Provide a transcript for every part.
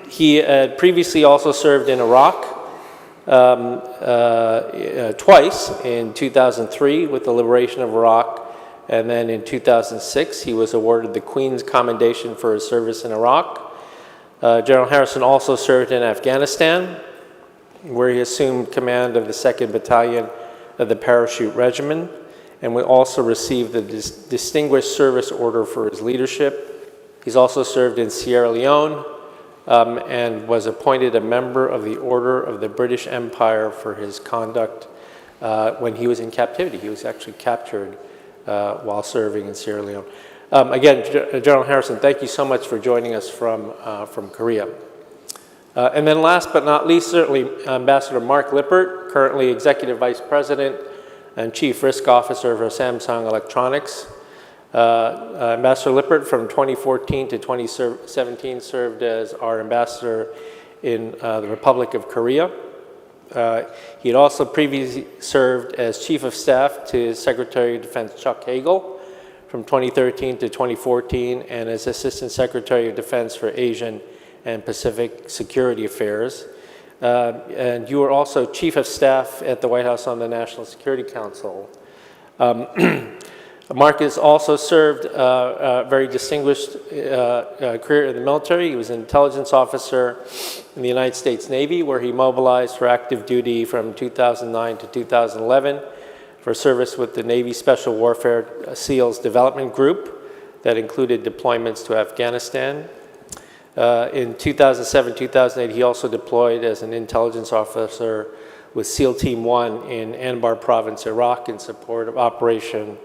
He had previously also served in Iraq twice, in 2003 with the liberation of Iraq, and then in 2006 he was awarded the Queen's Commendation for his service in Iraq. General Harrison also served in Afghanistan, where he assumed command of the 2nd Battalion of the Parachute Regiment, and we also received the Distinguished Service Order for his leadership. He's also served in Sierra Leone and was appointed a member of the Order of the British Empire for his conduct when he was in captivity. He was actually captured while serving in Sierra Leone. Again, General Harrison, thank you so much for joining us from Korea. And then last but not least, certainly Ambassador Mark Lippert, currently Executive Vice President and Chief Risk Officer for Samsung Electronics. Ambassador Lippert from 2014 to 2017 served as our ambassador in the Republic of Korea. He had also previously served as Chief of Staff to Secretary of Defense Chuck Hagel from 2013 to 2014, and as Assistant Secretary of Defense for Asian and Pacific Security Affairs. And you were also Chief of Staff at the White House on the National Security Council. Mark has also served a very distinguished career in the military. He was an intelligence officer in the United States Navy, where he mobilized for active duty from 2009 to 2011 for service with the Navy Special Warfare SEALs Development Group that included deployments to Afghanistan. In 2007-2008, he also deployed as an intelligence officer with SEAL Team 1 in Anbar Province, Iraq, in support of Operation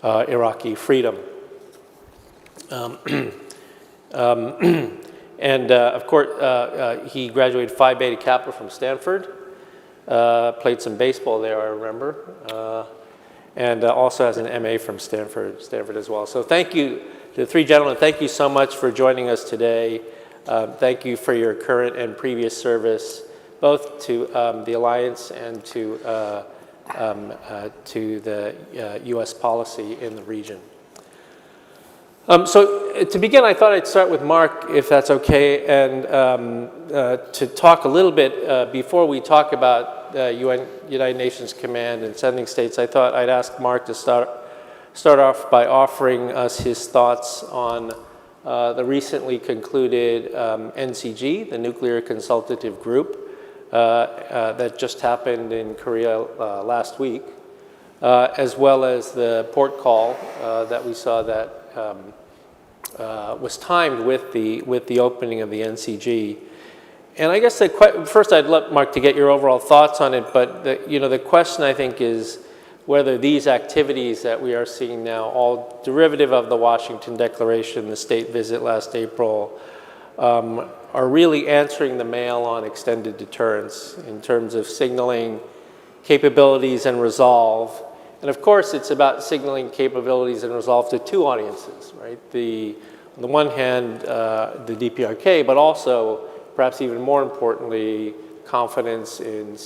Iraqi Freedom. And of course, he graduated Phi Beta Kappa from Stanford, played some baseball there, I remember, and also has an MA from Stanford as well. So thank you to the three gentlemen. Thank you so much for joining us today. Thank you for your current and previous service, both to the Alliance and to the U.S. policy in the region. So to begin, I thought I'd start with Mark, if that's okay, and to talk a little bit, before we talk about United Nations Command and sending states, I thought I'd ask Mark to start off by offering us his thoughts on the recently concluded NCG, the Nuclear Consultative Group, that just happened in Korea last week, as well as the port call that we saw that was timed with the opening of the NCG. And I guess first I'd love, Mark, to get your overall thoughts on it, but the question I think is whether these activities that we are seeing now, all derivative of the Washington Declaration, the state visit last April, are really answering the mail on extended deterrence in terms of signaling capabilities and resolve. And of course, it's about signaling capabilities and resolve to two audiences, right? On the one hand, the DPRK, but also, perhaps even more importantly, confidence in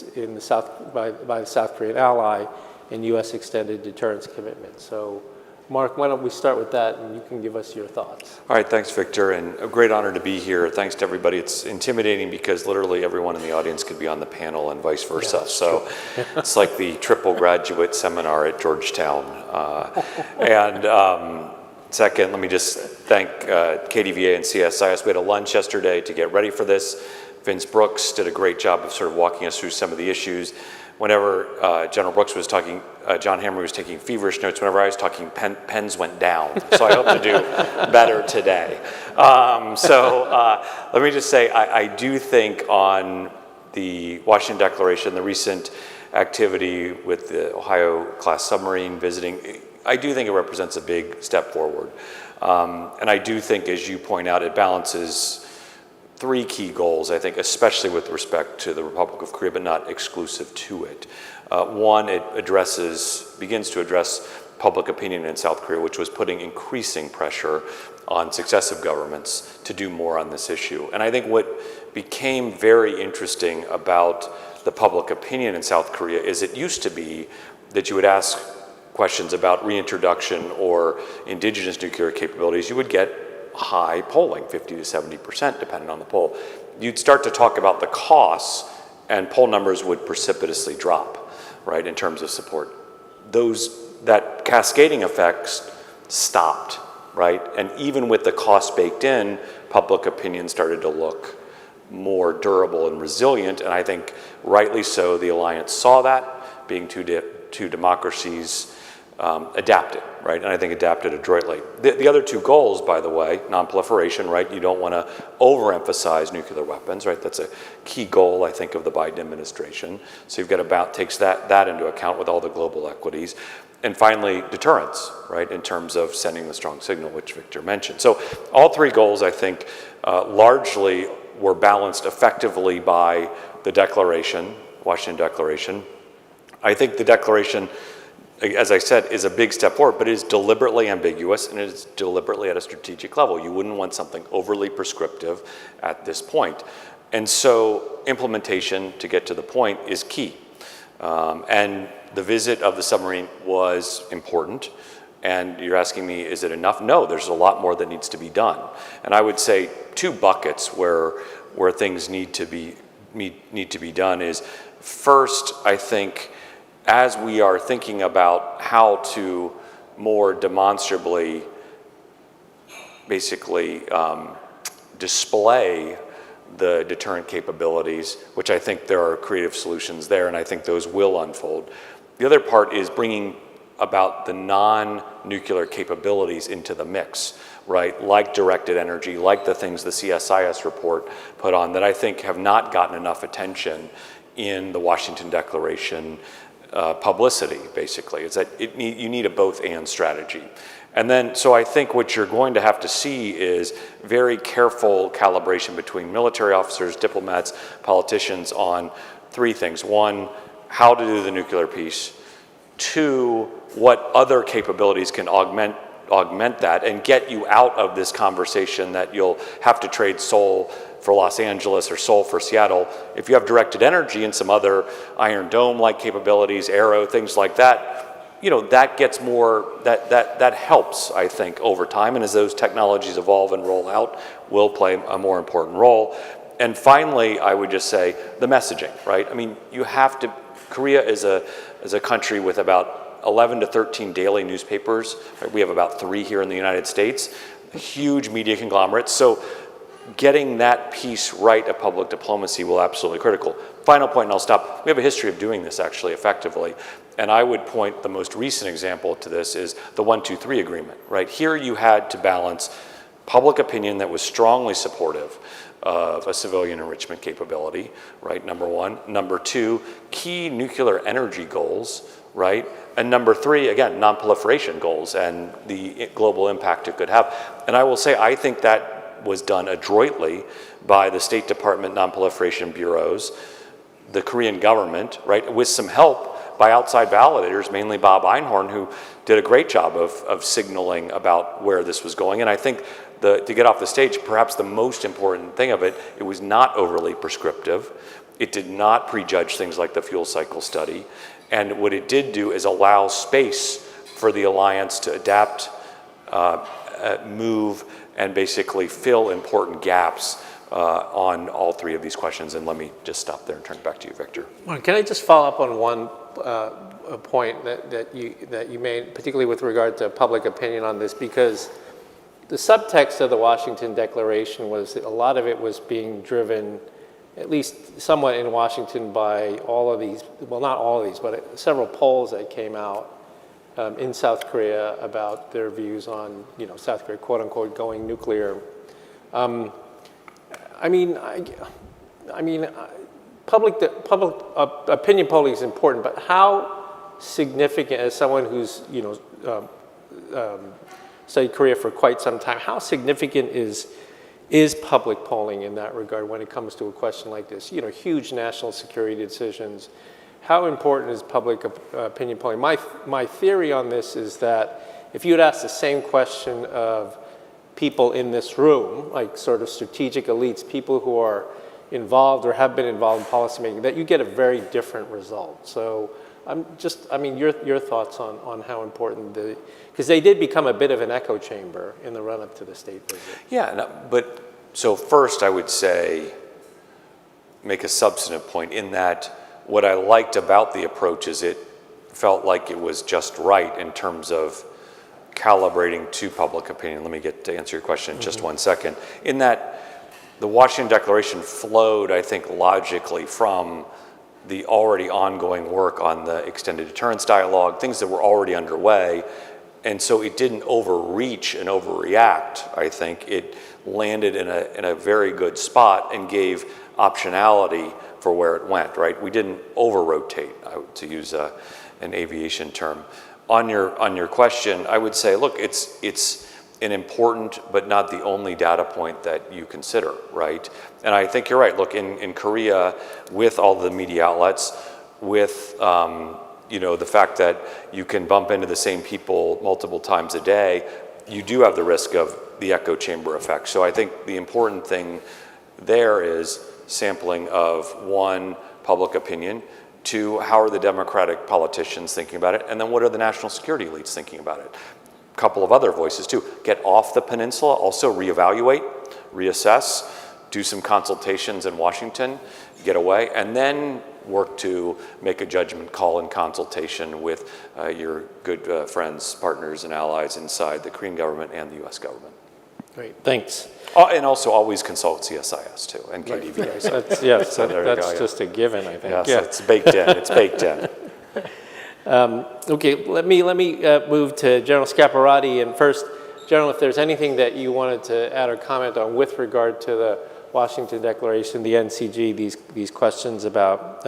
by the South Korean ally in U.S. extended deterrence commitment. So, Mark, why don't we start with that, and you can give us your thoughts. All right, thanks, Victor, and a great honor to be here. Thanks to everybody. It's intimidating because literally everyone in the audience could be on the panel and vice versa. Yeah, so it's like the triple graduate seminar at Georgetown. Second, let me just thank KDVA and CSIS. We had a lunch yesterday to get ready for this. Vince Brooks did a great job of sort of walking us through some of the issues. Whenever General Brooks was talking, John Hamre was taking feverish notes. Whenever I was talking, pens went down. So I hope to do better today. Let me just say, I do think on the Washington Declaration, the recent activity with the Ohio-class submarine visiting, I do think it represents a big step forward. And I do think, as you point out, it balances three key goals, I think, especially with respect to the Republic of Korea, but not exclusive to it. One, it begins to address public opinion in South Korea, which was putting increasing pressure on successive governments to do more on this issue. And I think what became very interesting about the public opinion in South Korea is it used to be that you would ask questions about reintroduction or indigenous nuclear capabilities, you would get high polling, 50 to 70%, depending on the poll. You'd start to talk about the costs, and poll numbers would precipitously drop, right, in terms of support. That cascading effects stopped, right? And even with the cost baked in, public opinion started to look more durable and resilient, and I think rightly so, the alliance saw that, being two democracies, adapted, right? And I think adapted adroitly. The other two goals, by the way, non-proliferation, right? You don't want to overemphasize nuclear weapons, right? That's a key goal, I think, of the Biden administration. So you've got takes that into account with all the global equities. And finally, deterrence, right, in terms of sending the strong signal, which Victor mentioned. So all three goals, I think, largely were balanced effectively by the declaration, Washington Declaration. I think the declaration, as I said, is a big step forward, but it is deliberately ambiguous and it is deliberately at a strategic level. You wouldn't want something overly prescriptive at this point. And so implementation, to get to the point, is key. And the visit of the submarine was important. And you're asking me, is it enough? No, there's a lot more that needs to be done. And I would say two buckets where things need to be done is, first, I think, as we are thinking about how to more demonstrably, basically, display the deterrent capabilities, which I think there are creative solutions there, and I think those will unfold. The other part is bringing about the non-nuclear capabilities into the mix, right? Like directed energy, like the things the CSIS report put on that I think have not gotten enough attention in the Washington Declaration publicity, basically. It's that you need a both-and strategy. And then, so I think what you're going to have to see is very careful calibration between military officers, diplomats, politicians on three things. One, how to do the nuclear piece. Two, what other capabilities can augment that and get you out of this conversation that you'll have to trade Seoul for Los Angeles or Seoul for Seattle. If you have directed energy and some other Iron Dome-like capabilities, Arrow, things like that, you know, that gets more, that helps, I think, over time. And as those technologies evolve and roll out, will play a more important role. And finally, I would just say the messaging, right? I mean, you have to, Korea is a country with about 11 to 13 daily newspapers. Right? We have about 3 here in the United States, huge media conglomerates. So getting that piece right of public diplomacy will absolutely critical. Final point, and I'll stop. We have a history of doing this actually effectively. And I would point, the most recent example to this is the 1-2-3 agreement, right? Here you had to balance public opinion that was strongly supportive of a civilian enrichment capability, right, number one. Number two, key nuclear energy goals, right? And number three, again, non-proliferation goals and the global impact it could have. And I will say, I think that was done adroitly by the State Department non-proliferation bureaus, the Korean government, right, with some help by outside validators, mainly Bob Einhorn, who did a great job of signaling about where this was going. And I think to get off the stage, perhaps the most important thing of it, it was not overly prescriptive. It did not prejudge things like the fuel cycle study. And what it did do is allow space for the alliance to adapt, move, and basically fill important gaps on all three of these questions. And let me just stop there and turn it back to you, Victor. Well, can I just follow up on one point that you made, particularly with regard to public opinion on this, because the subtext of the Washington Declaration was that a lot of it was being driven, at least somewhat in Washington, by all of these, well, not all of these, but several polls that came out in South Korea about their views on, you know, South Korea, quote unquote, going nuclear. Public opinion polling is important, but how significant, as someone who's, you know, studied Korea for quite some time, how significant is public polling in that regard when it comes to a question like this? You know, huge national security decisions. How important is public opinion polling? My theory on this is that if you had asked the same question of people in this room, like sort of strategic elites, people who are involved or have been involved in policymaking, that you get a very different result. So I mean, your thoughts on how important because they did become a bit of an echo chamber in the run-up to the state visit. Yeah, no, but so first I would say, make a substantive point in that what I liked about the approach is it felt like it was just right in terms of calibrating to public opinion. Let me get to answer your question in just 1 second. In that the Washington Declaration flowed, I think, logically from the already ongoing work on the extended deterrence dialogue, things that were already underway. And so it didn't overreach and overreact, I think. It landed in a very good spot and gave optionality for where it went, right? We didn't over-rotate, to use an aviation term. On your question, I would say, look, it's an important but not the only data point that you consider, right? And I think you're right. Look, in Korea, with all the media outlets, with the fact that you can bump into the same people multiple times a day, you do have the risk of the echo chamber effect. So I think the important thing there is sampling of, one, public opinion, two, how are the Democratic politicians thinking about it, and then what are the national security elites thinking about it? A couple of other voices too. Get off the peninsula, also reevaluate, reassess, do some consultations in Washington, get away, and then work to make a judgment call in consultation with your good friends, partners, and allies inside the Korean government and the U.S. government. Great, thanks. And also always consult CSIS too, and KDVA. So, Yes, so there you that's go, yeah. just a given, I think. Yes, Yeah. it's baked in. It's baked in. Okay, let me move to General Scaparrotti. And first, General, if there's anything that you wanted to add or comment on with regard to the Washington Declaration, the NCG, these questions about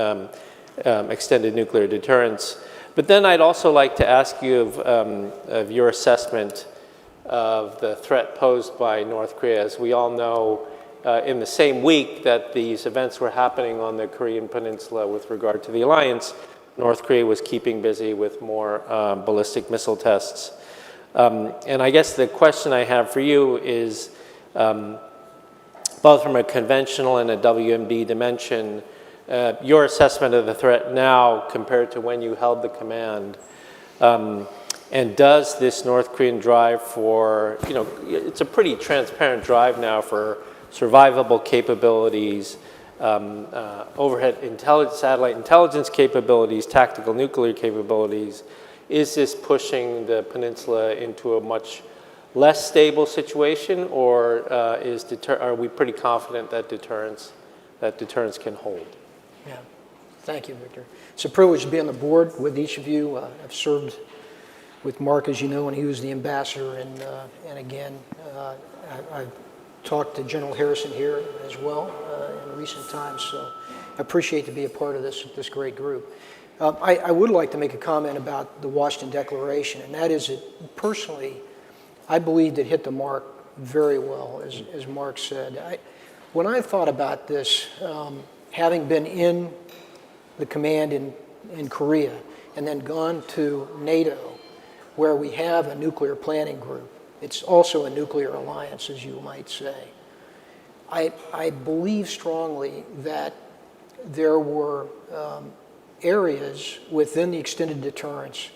extended nuclear deterrence. But then I'd also like to ask you of your assessment of the threat posed by North Korea. As we all know, in the same week that these events were happening on the Korean Peninsula with regard to the alliance, North Korea was keeping busy with more ballistic missile tests. And I guess the question I have for you is, both from a conventional and a WMD dimension, your assessment of the threat now compared to when you held the command, and does this North Korean drive for, it's a pretty transparent drive now for survivable capabilities, overhead satellite intelligence capabilities, tactical nuclear capabilities. Is this pushing the peninsula into a much less stable situation, or are we pretty confident that deterrence can hold? Yeah, thank you, Victor. It's a privilege to be on the board with each of you. I've served with Mark, as you know, when he was the ambassador, and again, I've talked to General Harrison here as well in recent times. So I appreciate to be a part of this great group. I would like to make a comment about the Washington Declaration, and that is that personally, I believed it hit the mark very well, as Mark said. When I thought about this, having been in the command in Korea and then gone to NATO, where we have a nuclear planning group, it's also a nuclear alliance, as you might say. I believe strongly that there were areas within the extended deterrence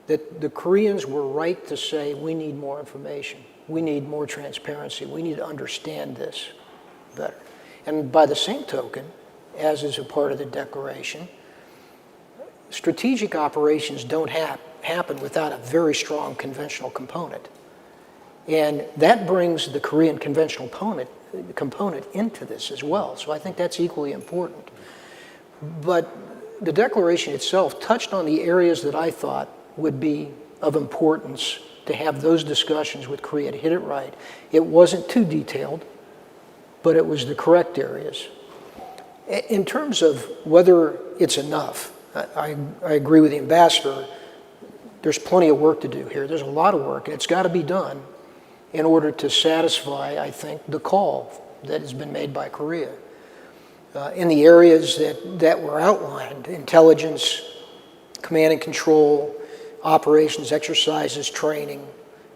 that the Koreans were right to say, we need more information, we need more transparency, we need to understand this better. And by the same token, as is a part of the declaration, strategic operations don't happen without a very strong conventional component. And that brings the Korean conventional component into this as well. So I think that's equally important. But the declaration itself touched on the areas that I thought would be of importance to have those discussions with Korea to hit it right. It wasn't too detailed, but it was the correct areas. In terms of whether it's enough, I agree with the ambassador. There's plenty of work to do here. There's a lot of work, and it's got to be done in order to satisfy, I think, the call that has been made by Korea. In the areas that were outlined, intelligence, command and control, operations, exercises, training,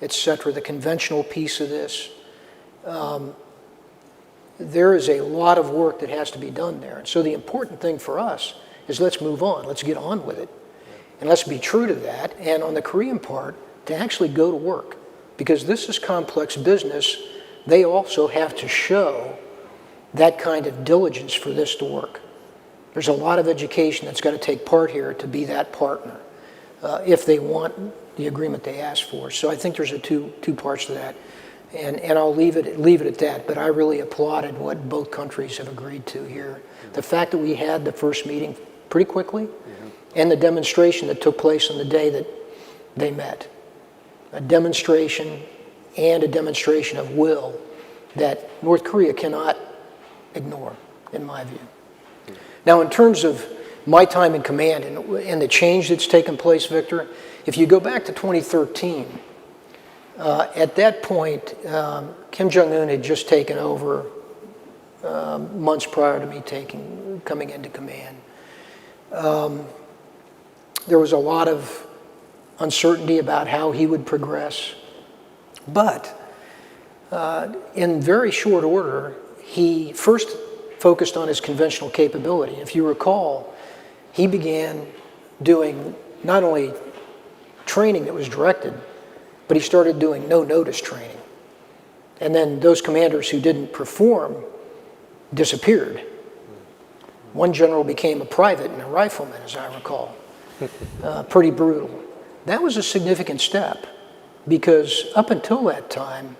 et cetera, the conventional piece of this, there is a lot of work that has to be done there. And so the important thing for us is let's move on. Let's get on with it. And let's be true to that. And on the Korean part, to actually go to work. Because this is complex business, they also have to show that kind of diligence for this to work. There's a lot of education that's got to take part here to be that partner if they want the agreement they ask for. So I think there's two parts to that. And I'll leave it at that, but I really applauded what both countries have agreed to here. The fact that we had the first meeting pretty quickly, and the demonstration that took place on the day that they met. A demonstration and a demonstration of will that North Korea cannot ignore, in my view. Now, in terms of my time in command and the change that's taken place, Victor, if you go back to 2013, at that point, Kim Jong-un had just taken over months prior to me coming into command. There was a lot of uncertainty about how he would progress. But in very short order, he first focused on his conventional capability. If you recall, he began doing not only training that was directed, but he started doing no-notice training. And then those commanders who didn't perform disappeared. One general became a private and a rifleman, as I recall. Pretty brutal. That was a significant step because up until that time,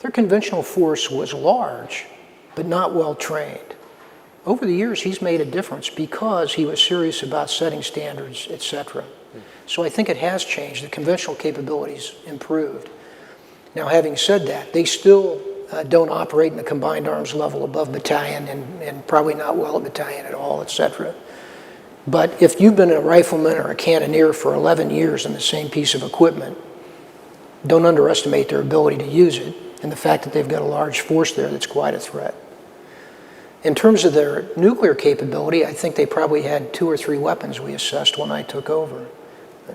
their conventional force was large, but not well trained. Over the years, he's made a difference because he was serious about setting standards, etc. So I think it has changed. The conventional capabilities improved. Now, having said that, they still don't operate in the combined arms level above battalion and probably not well at battalion at all, etc. But if you've been a rifleman or a cannoneer for 11 years in the same piece of equipment, don't underestimate their ability to use it and the fact that they've got a large force there that's quite a threat. In terms of their nuclear capability, I think they probably had 2 or 3 weapons we assessed when I took over.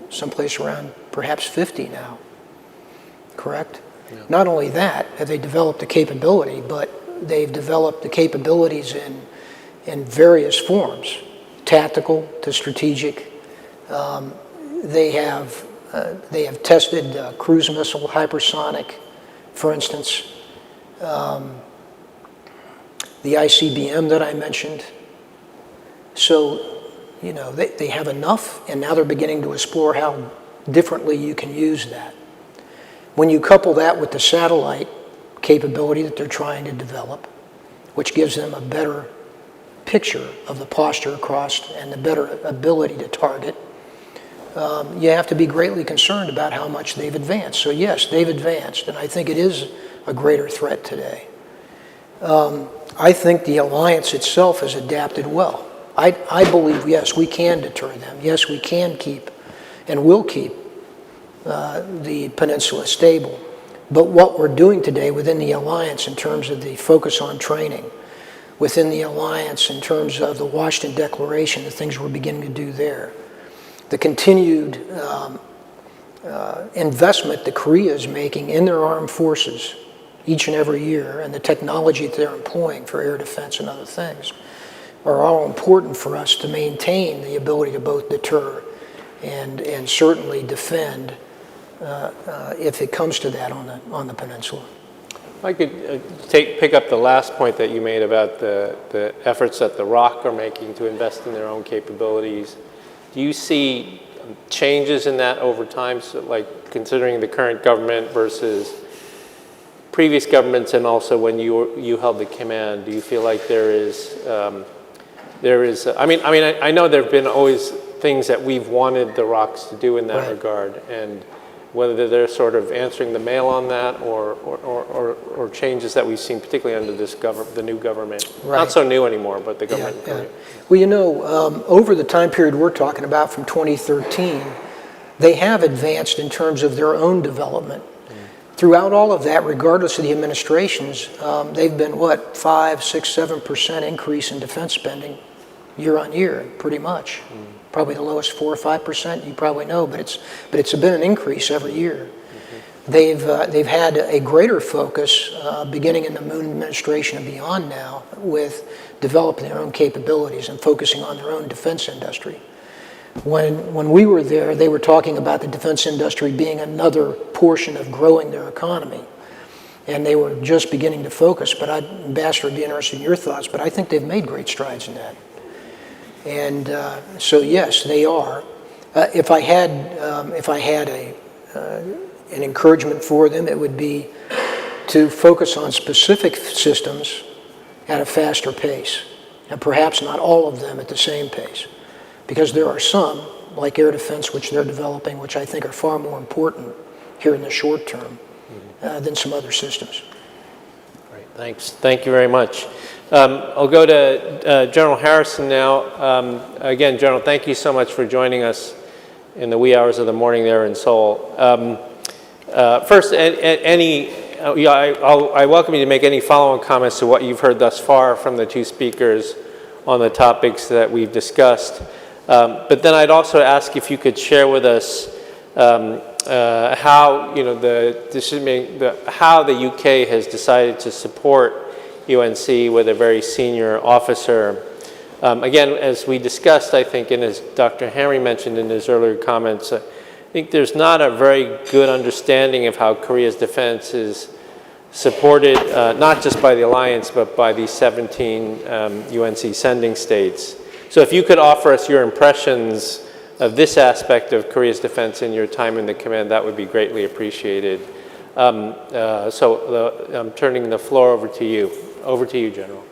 Someplace around perhaps 50 now, correct? Yeah. Not only that, have they developed the capability, but they've developed the capabilities in various forms, tactical to strategic. They have tested cruise missile, hypersonic, for instance. The ICBM that I mentioned. So, you know, they have enough, and now they're beginning to explore how differently you can use that. When you couple that with the satellite capability that they're trying to develop, which gives them a better picture of the posture across and the better ability to target, you have to be greatly concerned about how much they've advanced. So yes, they've advanced, and I think it is a greater threat today. I think the alliance itself has adapted well. I believe, yes, we can deter them. Yes, we can keep and will keep the peninsula stable. But what we're doing today within the alliance in terms of the focus on training, within the alliance in terms of the Washington Declaration, the things we're beginning to do there, the continued investment that Korea is making in their armed forces each and every year, and the technology that they're employing for air defense and other things are all important for us to maintain the ability to both deter and certainly defend if it comes to that on the peninsula. If I could pick up the last point that you made about the efforts that the ROC are making to invest in their own capabilities. Do you see changes in that over time, so like considering the current government versus previous governments, and also when you held the command? Do you feel like there is? I know there have been always things that we've wanted the ROCs to do in that right. regard, and whether they're sort of answering the mail on that, or changes that we've seen, particularly under this the new government. Right. Not so new anymore, but the government. Yeah. Well, you know, over the time period we're talking about from 2013, they have advanced in terms of their own development. Throughout all of that, regardless of the administrations, they've been, 5, 6, 7% increase in defense spending year on year, pretty much. Probably the lowest 4 or 5%, you probably know, but it's been an increase every year. They've had a greater focus beginning in the Moon administration and beyond now with developing their own capabilities and focusing on their own defense industry. When we were there, they were talking about the defense industry being another portion of growing their economy. And they were just beginning to focus, but Ambassador, I'd be interested in your thoughts, but I think they've made great strides in that. And so yes, they are. If I had an encouragement for them, it would be to focus on specific systems at a faster pace, and perhaps not all of them at the same pace, because there are some, like air defense, which they're developing, which I think are far more important here in the short term than some other systems. Great, thanks. Thank you very much. I'll go to General Harrison now. Again, General, thank you so much for joining us in the wee hours of the morning there in Seoul. First, I welcome you to make any follow-on comments to what you've heard thus far from the two speakers on the topics that we've discussed. But then I'd also ask if you could share with us how how the UK has decided to support UNC with a very senior officer. Again, as we discussed, I think, and as Dr. Henry mentioned in his earlier comments, I think there's not a very good understanding of how Korea's defense is supported, not just by the alliance, but by the 17 UNC sending states. So if you could offer us your impressions of this aspect of Korea's defense in your time in the command, that would be greatly appreciated. I'm turning the floor over to you. Over to you, General.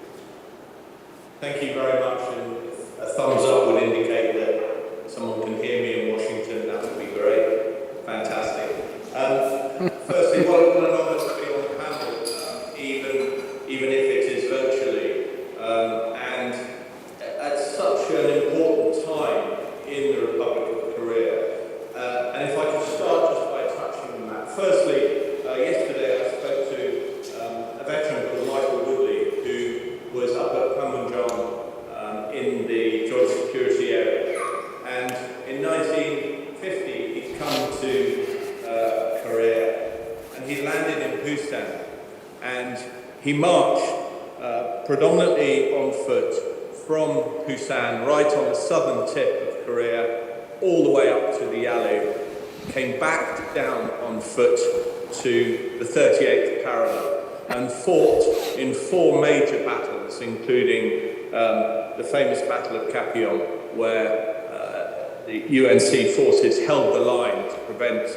Thank you very much, and a thumbs up would indicate that someone can hear me in Washington. That would be great. Fantastic. Firstly, what an honor to be on the panel, even if it is virtually, and at such an important time in the Republic of Korea. And if I could start just by touching on that. Firstly, yesterday I spoke to a veteran called Michael Woodley, who was up at Panmunjom in the Joint Security Area. And in 1950, he'd come to Korea, and he landed in Busan. And he marched predominantly on foot from Busan, right on the southern tip of Korea, all the way up to the Yalu, came back down on foot to the 38th parallel, and fought in 4 major battles, including the famous Battle of Kapyeong, where the UNC forces held the line to prevent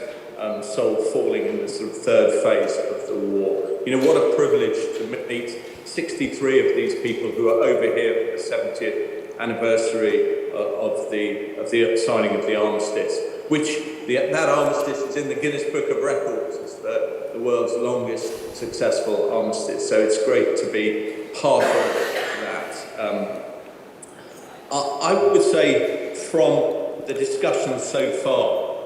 Seoul falling in the sort of third phase of the war. You know, what a privilege to meet 63 of these people who are over here for the 70th anniversary of the signing of the armistice, which that armistice is in the Guinness Book of Records as the world's longest successful armistice. So it's great to be part of that. I would say from the discussion so far,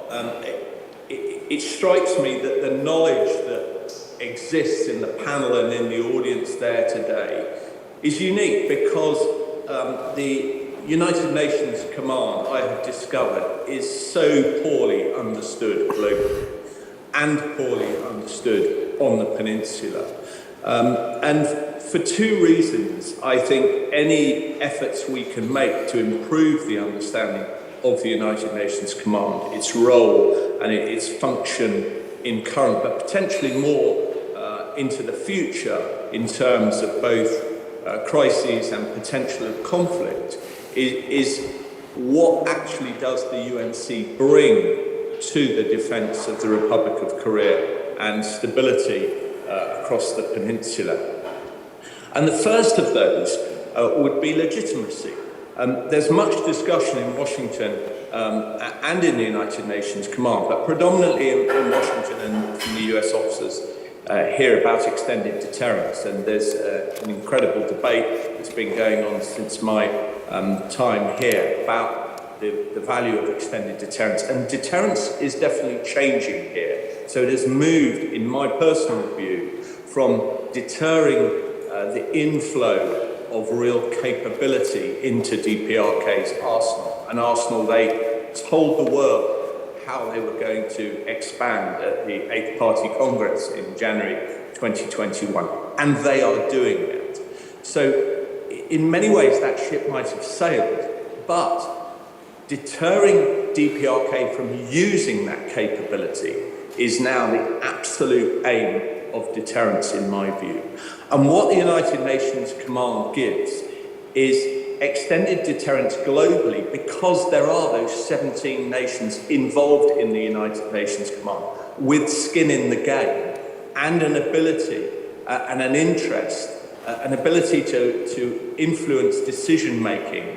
it strikes me that the knowledge that exists in the panel and in the audience there today is unique, because the United Nations Command, I have discovered, is so poorly understood globally and poorly understood on the peninsula. And for 2 reasons, I think any efforts we can make to improve the understanding of the United Nations Command, its role and its function in current, but potentially more into the future in terms of both crises and potential of conflict, is what actually does the UNC bring to the defence of the Republic of Korea and stability across the peninsula. And the first of those would be legitimacy. There's much discussion in Washington and in the United Nations Command, but predominantly in Washington and from the US officers here about extended deterrence. And there's an incredible debate that's been going on since my time here about the value of extended deterrence. And deterrence is definitely changing here. So it has moved, in my personal view, from deterring the inflow of real capability into DPRK's arsenal. An arsenal they told the world how they were going to expand at the 8th Party Congress in January 2021. And they are doing it. So in many ways that ship might have sailed, but Deterring DPRK from using that capability is now the absolute aim of deterrence, in my view. And what the United Nations Command gives is extended deterrence globally, because there are those 17 nations involved in the United Nations Command with skin in the game and an ability and an interest, an ability to influence decision making,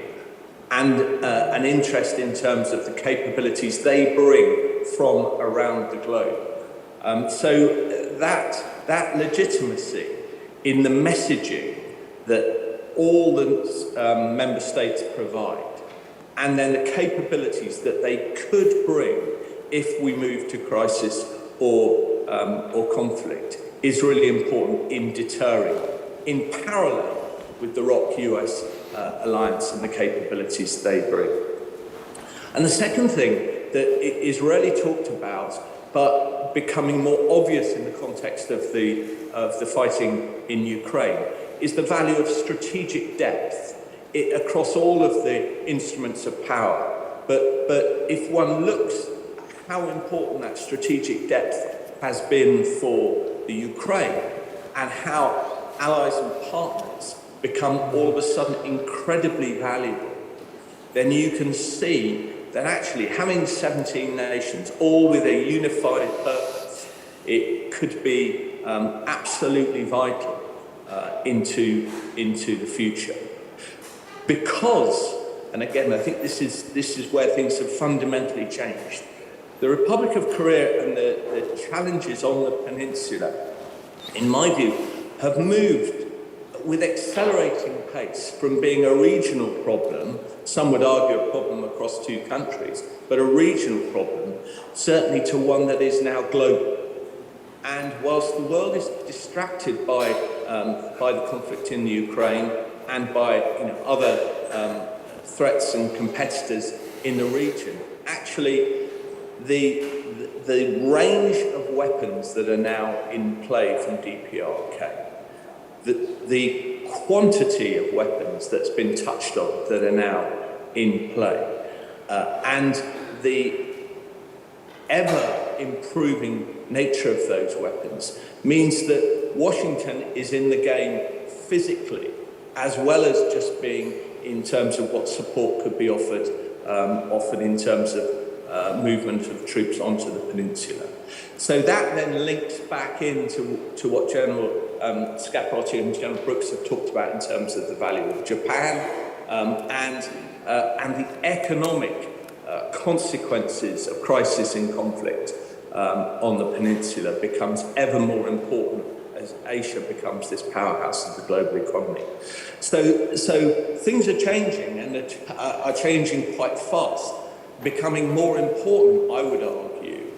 and an interest in terms of the capabilities they bring from around the globe. So that legitimacy in the messaging that all the member states provide, and then the capabilities that they could bring if we move to crisis or conflict, is really important in deterring, in parallel with the ROC-US alliance and the capabilities they bring. And the second thing that is rarely talked about, but becoming more obvious in the context of the fighting in Ukraine, is the value of strategic depth across all of the instruments of power. But if one looks at how important that strategic depth has been for the Ukraine, and how allies and partners become all of a sudden incredibly valuable, then you can see that actually having 17 nations all with a unified purpose, it could be absolutely vital into the future. Because, and again, I think this is where things have fundamentally changed. The Republic of Korea and the challenges on the peninsula, in my view, have moved with accelerating pace from being a regional problem, some would argue a problem across two countries, but a regional problem, certainly to one that is now global. And whilst the world is distracted by the conflict in the Ukraine and by other threats and competitors in the region, actually the range of weapons that are now in play from DPRK, the quantity of weapons that's been touched on that are now in play, and the ever-improving nature of those weapons means that Washington is in the game physically, as well as just being in terms of what support could be offered in terms of movement of troops onto the peninsula. So that then links back into what General Scaparotti and General Brooks have talked about in terms of the value of Japan and the economic consequences of crisis and conflict on the peninsula becomes ever more important as Asia becomes this powerhouse of the global economy. So things are changing, and are changing quite fast, becoming more important, I would argue.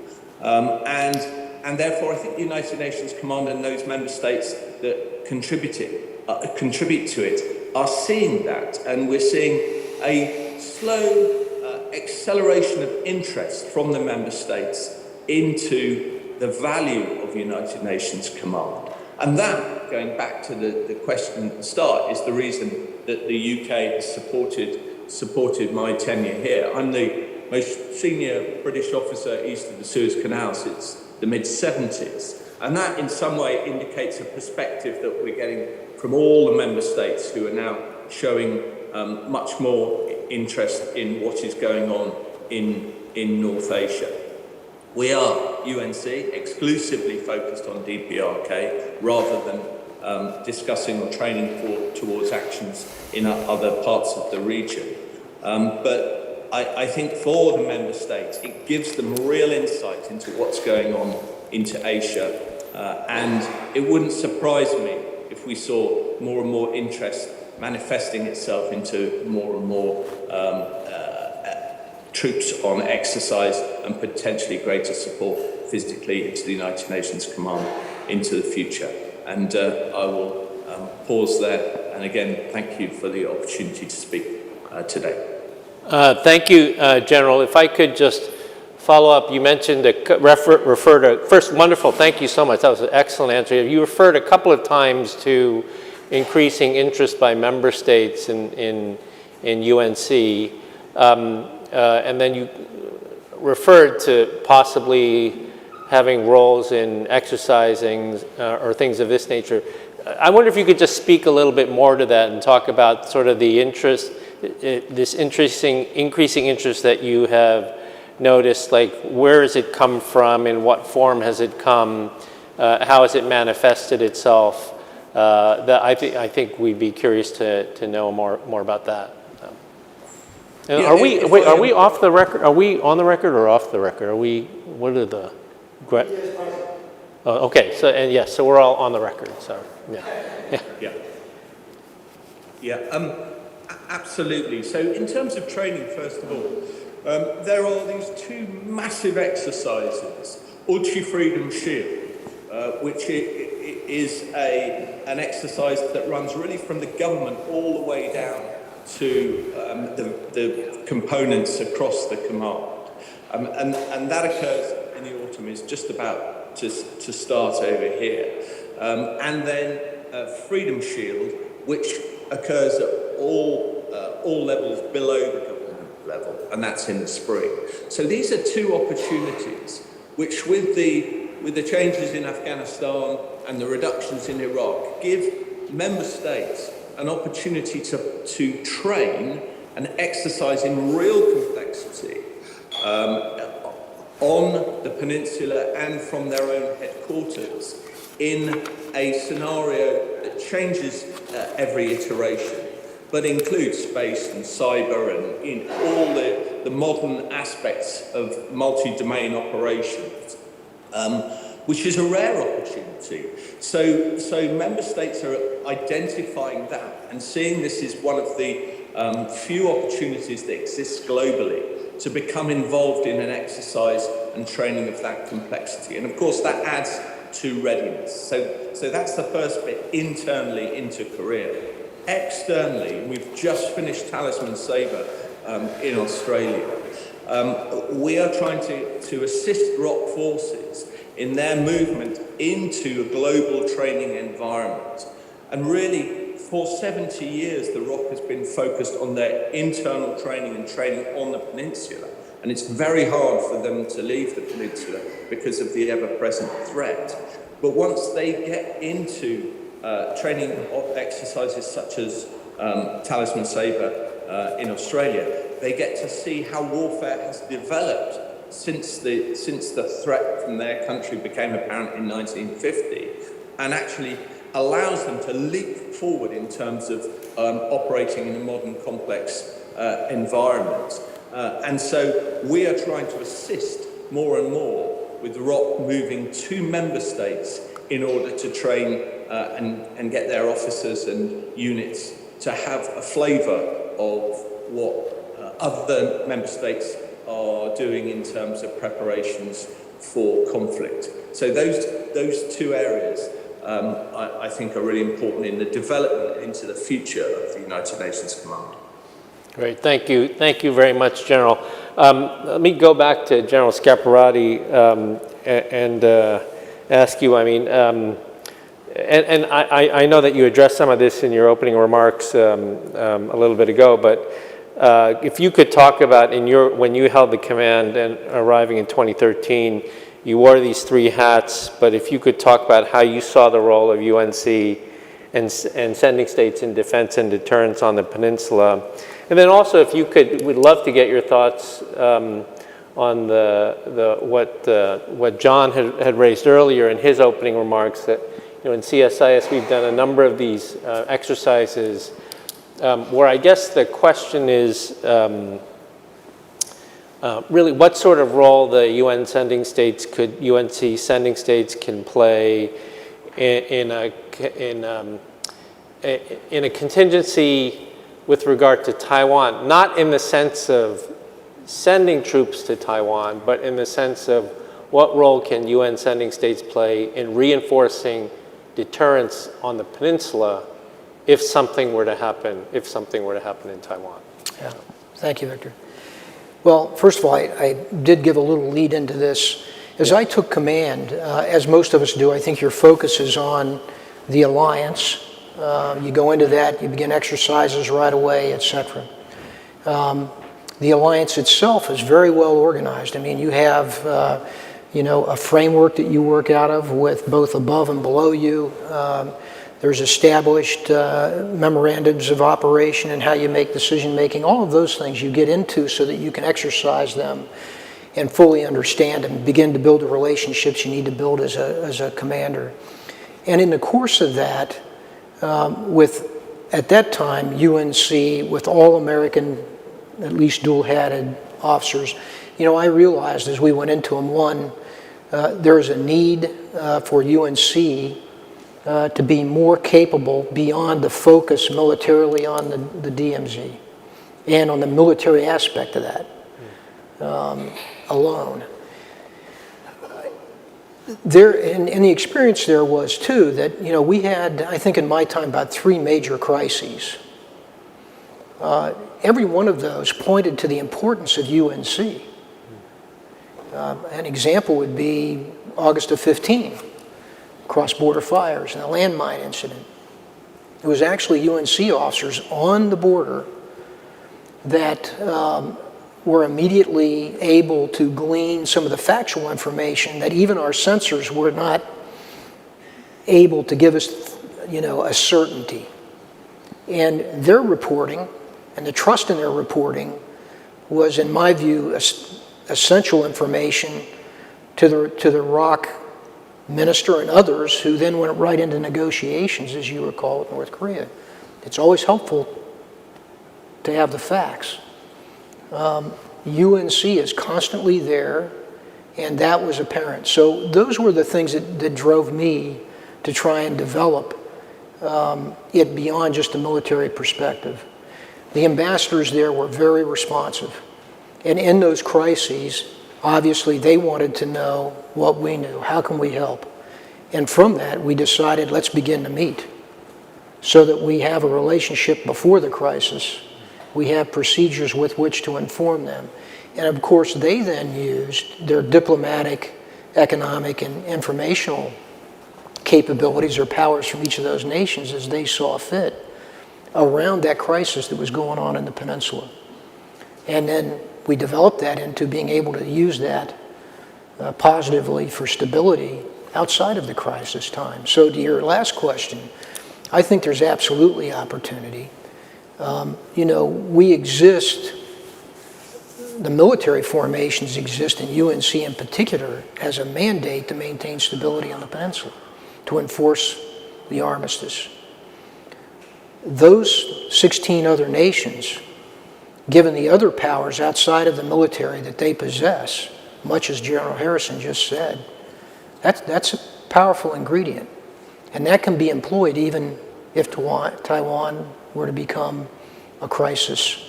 And therefore, I think the United Nations Command and those member states that contribute to it are seeing that, and we're seeing a slow acceleration of interest from the member states into the value of United Nations Command. And that, going back to the question at the start, is the reason that the UK has supported my tenure here. I'm the most senior British officer east of the Suez Canal since the mid-70s. And that in some way indicates a perspective that we're getting from all the member states, who are now showing much more interest in what is going on in North Asia. We are, UNC, exclusively focused on DPRK rather than discussing or training towards actions in other parts of the region. But I think for the member states, it gives them real insight into what's going on into Asia. And it wouldn't surprise me if we saw more and more interest manifesting itself into more and more troops on exercise and potentially greater support physically into the United Nations Command into the future. And I will pause there. And again, thank you for the opportunity to speak today. Thank you, General. If I could just follow up, you mentioned refer to, first, wonderful, thank you so much. That was an excellent answer. You referred a couple of times to increasing interest by member states in UNC. And then you referred to possibly having roles in exercising or things of this nature. I wonder if you could just speak a little bit more to that and talk about sort of the interest, this increasing interest that you have noticed, like where has it come from, in what form has it come, how has it manifested itself? That I think we'd be curious to know more about that. And Yeah, are we off the record? Are we on the record or off the record? What are the? Oh, okay. So yes, so we're all on the record. So yeah. Absolutely. So in terms of training, first of all, there are these two massive exercises, Ulchi Freedom Shield, which is an exercise that runs really from the government all the way down to the components across the command. And that occurs in the autumn, is just about to start over here. And then Freedom Shield, which occurs at all levels below the government level, and that's in the spring. So these are two opportunities which, with the changes in Afghanistan and the reductions in Iraq, give member states an opportunity to train and exercise in real complexity on the peninsula and from their own headquarters in a scenario that changes every iteration, but includes space and cyber and in all the modern aspects of multi-domain operations, which is a rare opportunity. So member states are identifying that and seeing this as one of the few opportunities that exist globally to become involved in an exercise and training of that complexity. And of course that adds to readiness. So that's the first bit internally into Korea. Externally, we've just finished Talisman Sabre in Australia. We are trying to assist ROC forces in their movement into a global training environment. And really, for 70 years, the ROC has been focused on their internal training and training on the peninsula. And it's very hard for them to leave the peninsula because of the ever-present threat. But once they get into training exercises such as Talisman Sabre in Australia, they get to see how warfare has developed since the threat from their country became apparent in 1950, and actually allows them to leap forward in terms of operating in a modern, complex environment. And so we are trying to assist more and more with ROC moving to member states in order to train and get their officers and units to have a flavour of what other member states are doing in terms of preparations for conflict. So those two areas I think are really important in the development into the future of the United Nations Command. Great, thank you. Thank you very much, General. Let me go back to General Scaparrotti and ask you, I mean, and I know that you addressed some of this in your opening remarks a little bit ago, but if you could talk about when you held the command and arriving in 2013, you wore these three hats, but if you could talk about how you saw the role of UNC and sending states in defense and deterrence on the peninsula. And then also, if you could, we'd love to get your thoughts on what John had raised earlier in his opening remarks, that in CSIS we've done a number of these exercises where I guess the question is really what sort of role the UNC sending states can play in a contingency with regard to Taiwan, not in the sense of sending troops to Taiwan, but in the sense of what role can UN sending states play in reinforcing deterrence on the peninsula if something were to happen in Taiwan. Yeah. Thank you, Victor. Well, first of all, I did give a little lead into this. As I took command, as most of us do, I think your focus is on the alliance. You go into that, you begin exercises right away, etc. The alliance itself is very well organized. I mean, you have, a framework that you work out of with both above and below you. There's established memorandums of operation and how you make decision making. All of those things you get into so that you can exercise them and fully understand and begin to build the relationships you need to build as a commander. And in the course of that, at that time, UNC, with all American, at least dual-hatted officers, I realized as we went into them, one, there's a need for UNC to be more capable beyond the focus militarily on the DMZ and on the military aspect of that alone. And the experience there was, too, that, we had, I think in my time, about 3 major crises. Every one of those pointed to the importance of UNC. An example would be August of 15, cross-border fires and a landmine incident. It was actually UNC officers on the border that were immediately able to glean some of the factual information that even our sensors were not able to give us, a certainty. And their reporting and the trust in their reporting was, in my view, essential information to the ROK minister and others who then went right into negotiations, as you recall, with North Korea. It's always helpful to have the facts. UNC is constantly there, and that was apparent. So those were the things that drove me to try and develop it beyond just a military perspective. The ambassadors there were very responsive. And in those crises, obviously they wanted to know what we knew. How can we help? And from that, we decided, let's begin to meet so that we have a relationship before the crisis. We have procedures with which to inform them. And of course, they then used their diplomatic, economic, and informational capabilities or powers from each of those nations as they saw fit around that crisis that was going on in the peninsula. And then we developed that into being able to use that positively for stability outside of the crisis time. So to your last question, I think there's absolutely opportunity. We exist, the military formations exist in UNC in particular as a mandate to maintain stability on the peninsula, to enforce the armistice. Those 16 other nations, given the other powers outside of the military that they possess, much as General Harrison just said, that's a powerful ingredient. And that can be employed even if Taiwan were to become a crisis,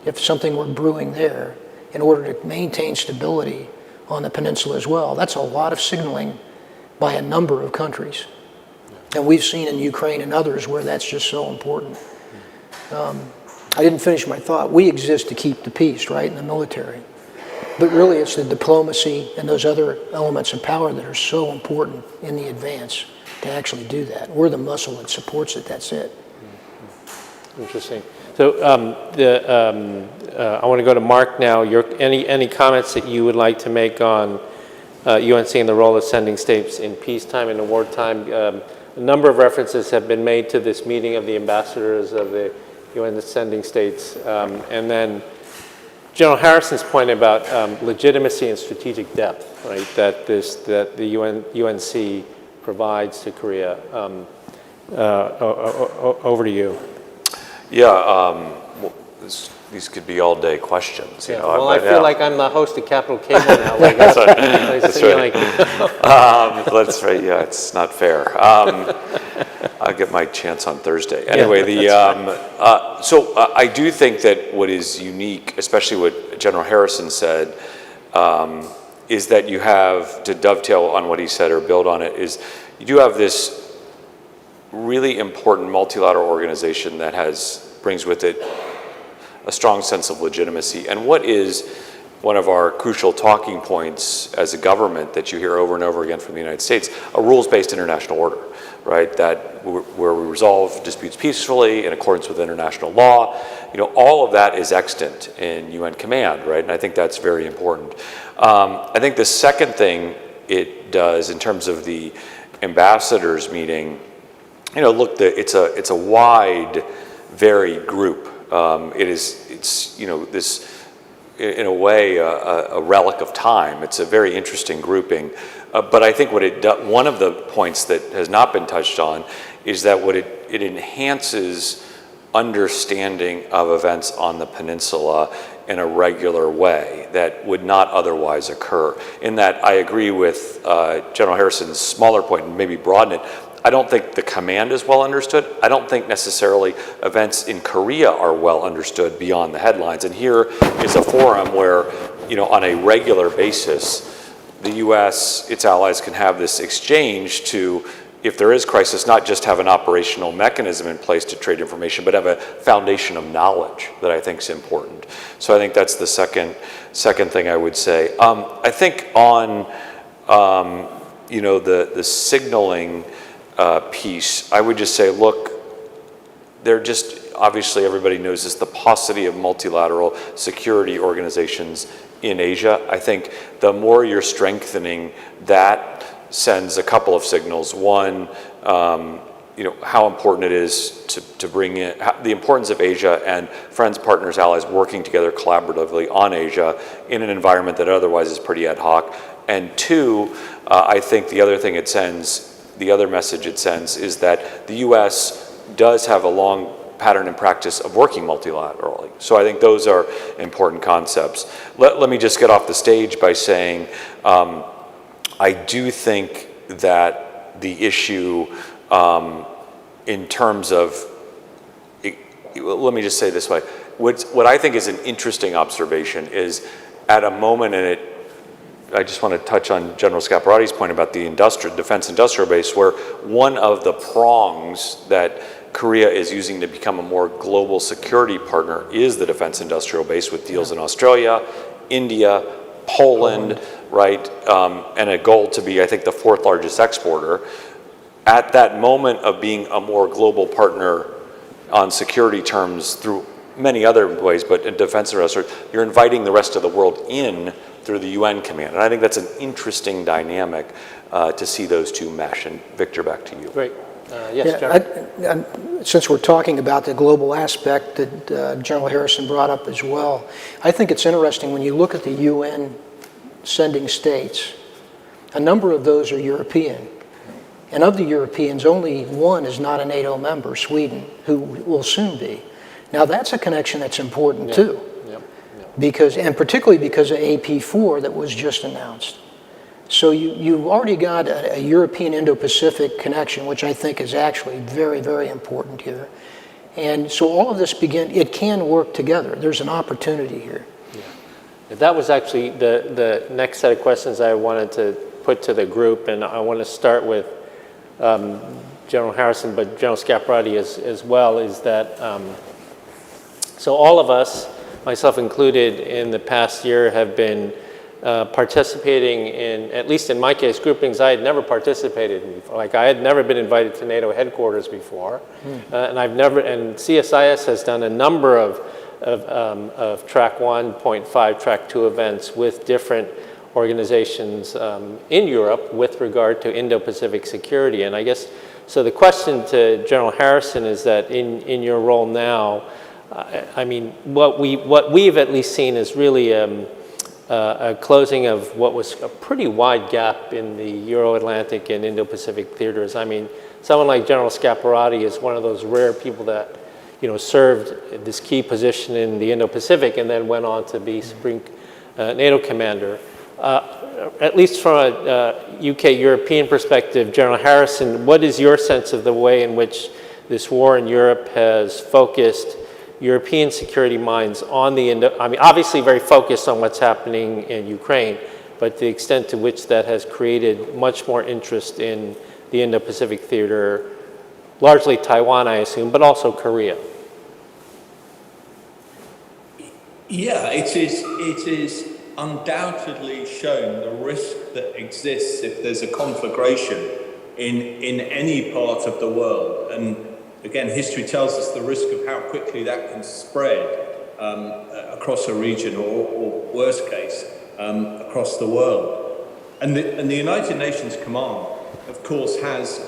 if something were brewing there, in order to maintain stability on the peninsula as well. That's a lot of signaling by a number of countries. And we've seen in Ukraine and others where that's just so important. I didn't finish my thought. We exist to keep the peace, right, in the military. But really it's the diplomacy and those other elements of power that are so important in the advance to actually do that. We're the muscle that supports it, that's it. Interesting. So I want to go to Mark now. Any comments that you would like to make on UNC and the role of sending states in peacetime and in wartime? A number of references have been made to this meeting of the ambassadors of the UN sending states. And then General Harrison's point about legitimacy and strategic depth, right, that the UNC provides to Korea. Over to you. Yeah, these could be all-day questions. Yeah. Well, I feel like I'm the host of Capital Cable now. Like, that's right. That's right. That's right. Yeah, it's not fair. I'll get my chance on Thursday. Anyway, so I do think that what is unique, especially what General Harrison said, is that you have, to dovetail on what he said or build on it, is you do have this really important multilateral organization that brings with it a strong sense of legitimacy. And what is one of our crucial talking points as a government that you hear over and over again from the United States, a rules-based international order, right? That where we resolve disputes peacefully in accordance with international law. All of that is extant in UN Command, right? And I think that's very important. I think the second thing it does in terms of the ambassadors meeting, look, it's a wide, varied group. It's this, in a way, a relic of time. It's a very interesting grouping. But I think one of the points that has not been touched on is that it enhances understanding of events on the peninsula in a regular way that would not otherwise occur. In that, I agree with General Harrison's smaller point, and maybe broaden it. I don't think the command is well understood. I don't think necessarily events in Korea are well understood beyond the headlines. And here is a forum where, on a regular basis, the U.S., its allies can have this exchange to, if there is crisis, not just have an operational mechanism in place to trade information, but have a foundation of knowledge that I think is important. So I think that's the second thing I would say. I think on, the signaling piece, I would just say, look, they're just, obviously everybody knows this, the paucity of multilateral security organizations in Asia. I think the more you're strengthening that sends a couple of signals. One, how important it is to bring in the importance of Asia and friends, partners, allies working together collaboratively on Asia in an environment that otherwise is pretty ad hoc. And two, I think the other message it sends is that the U.S. does have a long pattern and practice of working multilaterally. So I think those are important concepts. Let me just get off the stage by saying I do think that the issue in terms of, let me just say it this way, what I think is an interesting observation is at a moment, and I just want to touch on General Scaparotti's point about the defense industrial base, where one of the prongs that Korea is using to become a more global security partner is the defense industrial base with deals in Australia, India, Poland, right? And a goal to be, I think, the fourth largest exporter. At that moment of being a more global partner on security terms through many other ways, but in defense industrial, you're inviting the rest of the world in through the UN command. And I think that's an interesting dynamic to see those two mesh. And Victor, back to you. Great. Yes, John. Since we're talking about the global aspect that General Harrison brought up as well, I think it's interesting when you look at the UN sending states, a number of those are European. And of the Europeans, only one is not a NATO member, Sweden, who will soon be. Now that's a connection that's important too. And particularly because of AP4 that was just announced. So you've already got a European Indo-Pacific connection, which I think is actually very, very important here. And so all of this it can work together. There's an opportunity here. Yeah. That was actually the next set of questions I wanted to put to the group, and I want to start with General Harrison, but General Scaparotti as well, is that, so all of us, myself included, in the past year have been participating in, at least in my case, groupings I had never participated in before. Like I had never been invited to NATO headquarters before, and and CSIS has done a number of Track 1.5, Track 2 events with different organizations in Europe with regard to Indo-Pacific security. And I guess, so the question to General Harrison is that in your role now, I mean, what we've at least seen is really a closing of what was a pretty wide gap in the Euro-Atlantic and Indo-Pacific theaters. I mean, someone like General Scaparotti is one of those rare people that, served this key position in the Indo-Pacific and then went on to be Supreme NATO commander. At least from a UK-European perspective, General Harrison, what is your sense of the way in which this war in Europe has focused European security minds on obviously very focused on what's happening in Ukraine, but the extent to which that has created much more interest in the Indo-Pacific theater, largely Taiwan, I assume, but also Korea? Yeah, it is undoubtedly shown the risk that exists if there's a conflagration in any part of the world. And again, history tells us the risk of how quickly that can spread across a region, or worst case, across the world. And the United Nations Command, of course, has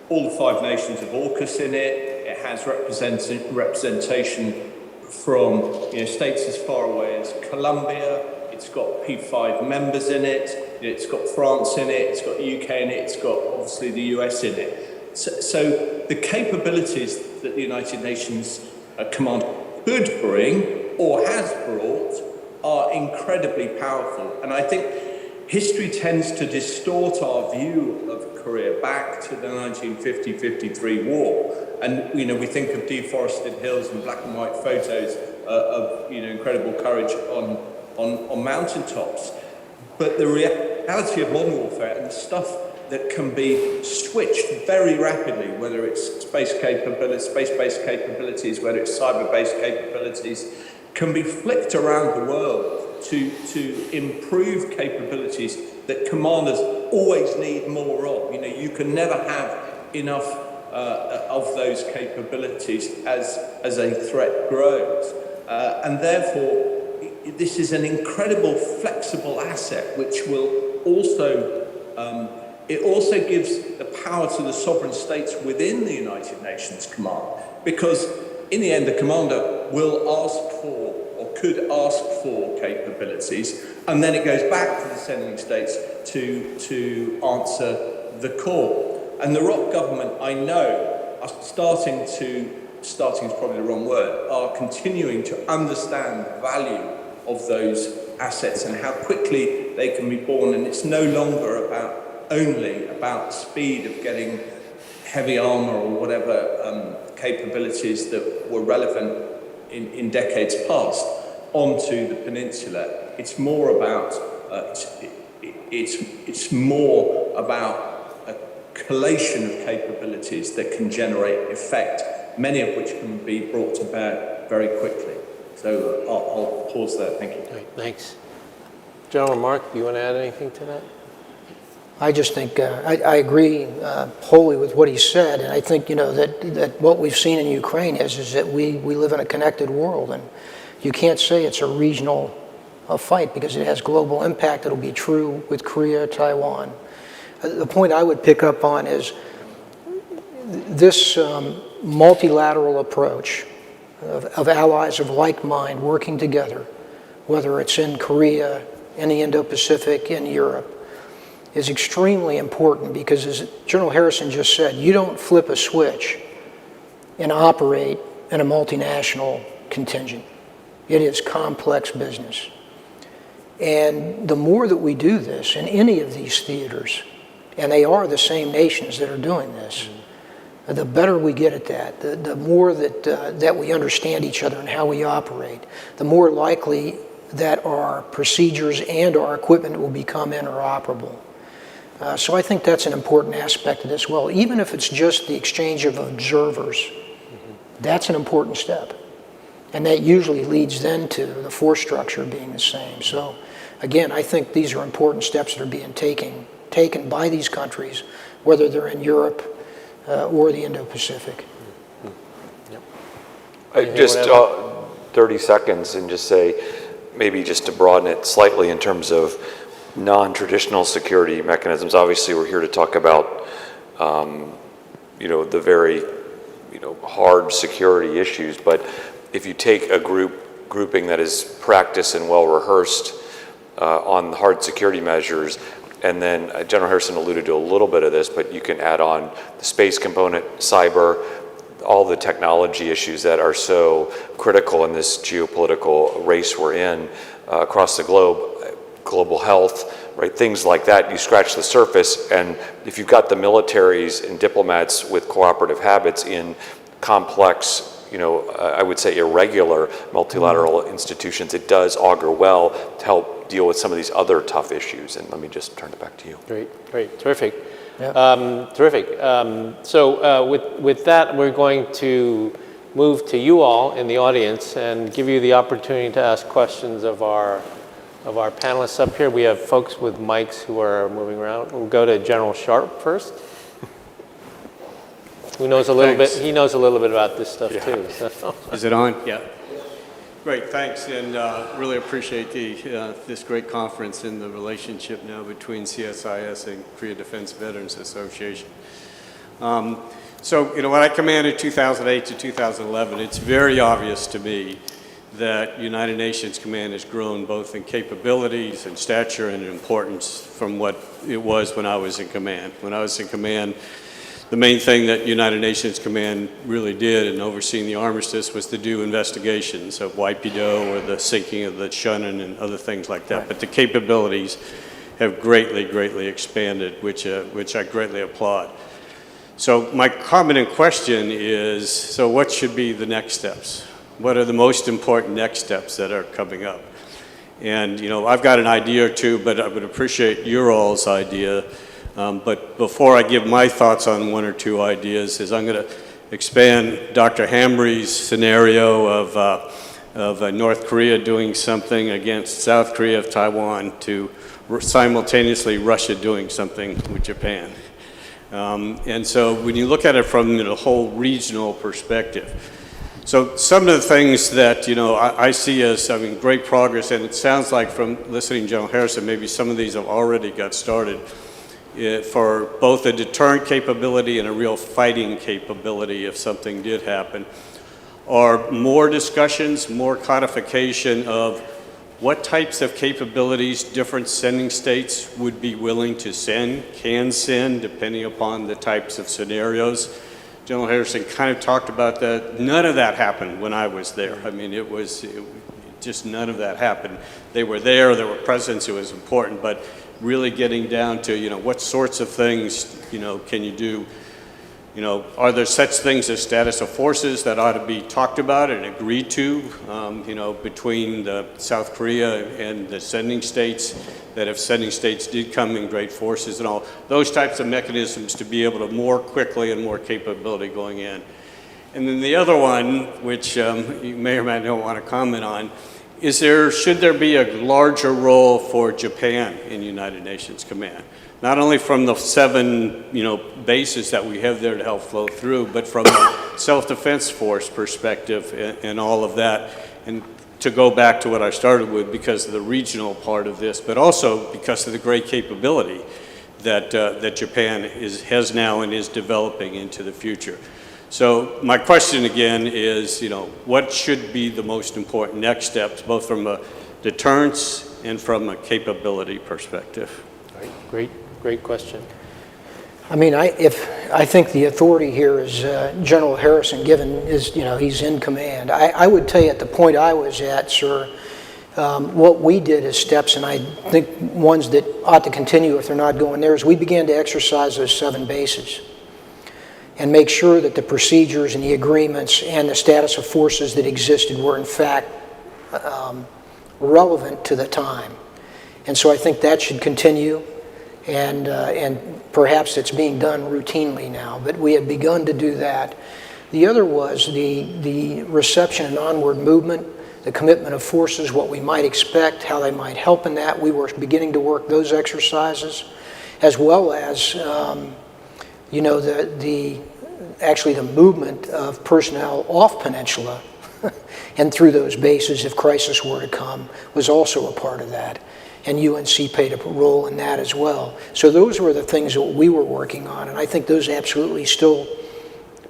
all the 5 nations of AUKUS in it. It has representation from states as far away as Colombia. It's got P5 members in it. It's got France in it. It's got the UK in it. It's got obviously the US in it. So the capabilities that the United Nations Command could bring or has brought are incredibly powerful. And I think history tends to distort our view of Korea back to the 1950-53 war. And, we think of deforested hills and black and white photos of, incredible courage on mountaintops. But the reality of modern warfare and the stuff that can be switched very rapidly, whether it's space-based capabilities, whether it's cyber-based capabilities, can be flicked around the world to improve capabilities that commanders always need more of. You can never have enough of those capabilities as a threat grows. And therefore, this is an incredible flexible asset, which will also, it also gives the power to the sovereign states within the United Nations Command, because in the end, the commander will ask for, or could ask for, capabilities, and then it goes back to the sending states to answer the call. And the ROC government, I know, are starting is probably the wrong word, are continuing to understand the value of those assets and how quickly they can be born. And it's no longer only about speed of getting heavy armor or whatever capabilities that were relevant in decades past onto the peninsula. It's more about it's more about a collation of capabilities that can generate effect, many of which can be brought to bear very quickly. So I'll pause there. Thank you. Great, thanks. General Mark, do you want to add anything to that? I just think I agree wholly with what he said, and I think that what we've seen in Ukraine is that we live in a connected world, and you can't say it's a regional fight because it has global impact. It'll be true with Korea, Taiwan. The point I would pick up on is this multilateral approach of allies of like mind working together, whether it's in Korea, in the Indo-Pacific, in Europe, is extremely important because, as General Harrison just said, you don't flip a switch and operate in a multinational contingent. It is complex business. And the more that we do this in any of these theaters, and they are the same nations that are doing this, the better we get at that, the more that we understand each other and how we operate, the more likely that our procedures and our equipment will become interoperable. So I think that's an important aspect of this. Well, even if it's just the exchange of observers, that's an important step. And that usually leads then to the force structure being the same. So again, I think these are important steps that are being taken by these countries, whether they're in Europe or the Indo-Pacific. Yep. Just 30 seconds and just say, maybe just to broaden it slightly in terms of non-traditional security mechanisms. Obviously, we're here to talk about, the very, hard security issues. But if you take a grouping that is practiced and well rehearsed on hard security measures, and then General Harrison alluded to a little bit of this, but you can add on the space component, cyber, all the technology issues that are so critical in this geopolitical race we're in across the globe. Global health, right? Things like that. You scratch the surface, and if you've got the militaries and diplomats with cooperative habits in complex, I would say irregular multilateral institutions, it does augur well to help deal with some of these other tough issues. And let me just turn it back to you. Great, terrific. Yep. Terrific. So with that, we're going to move to you all in the audience and give you the opportunity to ask questions of our of our panelists up here. We have folks with mics who are moving around. We'll go to General Sharp first. Who knows a little bit, he knows a little bit about this stuff too. So. Is it on? Yeah. Great, thanks, and really appreciate this great conference and the relationship now between CSIS and Korea Defense Veterans Association. So, when I commanded 2008 to 2011, it's very obvious to me that United Nations Command has grown both in capabilities and stature and importance from what it was when I was in command. When I was in command, the main thing that United Nations Command really did in overseeing the armistice was to do investigations of Waipido or the sinking of the Shannon and other things like that. Right. But the capabilities have greatly expanded, which I greatly applaud. So my comment and question is, so what should be the next steps? What are the most important next steps that are coming up? And, I've got an idea or two, but I would appreciate your all's idea. But before I give my thoughts on one or two ideas, I'm going to expand Dr. Hamre's scenario of North Korea doing something against South Korea of Taiwan to simultaneously Russia doing something with Japan. And so when you look at it from the whole regional perspective, so some of the things that, I see as great progress, and it sounds like from listening to General Harrison, maybe some of these have already got started, for both a deterrent capability and a real fighting capability if something did happen, are more discussions, more codification of what types of capabilities different sending states would be willing to send, can send, depending upon the types of scenarios. General Harrison kind of talked about that. None of that happened when I was there. Just none of that happened. They were there were presence, it was important, but really getting down to, what sorts of things, can you do? Are there such things as status of forces that ought to be talked about and agreed to, between the South Korea and the sending states, that if sending states did come in great forces and all, those types of mechanisms to be able to more quickly and more capability going in. And then the other one, which you may or may not want to comment on, should there be a larger role for Japan in United Nations Command? Not only from the 7, bases that we have there to help flow through, but from a self-defense force perspective and all of that. And to go back to what I started with, because of the regional part of this, but also because of the great capability that Japan has now and is developing into the future. So my question again is, what should be the most important next steps, both from a deterrence and from a capability perspective? Great question. I think the authority here is General Harrison, given he's in command. I would tell you at the point I was at, sir, what we did as steps, and I think ones that ought to continue if they're not going there, is we began to exercise those 7 bases and make sure that the procedures and the agreements and the status of forces that existed were in fact relevant to the time. And so I think that should continue, and perhaps it's being done routinely now, but we had begun to do that. The other was the reception and onward movement, the commitment of forces, what we might expect, how they might help in that. We were beginning to work those exercises, as well as actually the movement of personnel off peninsula and through those bases if crisis were to come was also a part of that. And UNC played a role in that as well. So those were the things that we were working on, and I think those absolutely still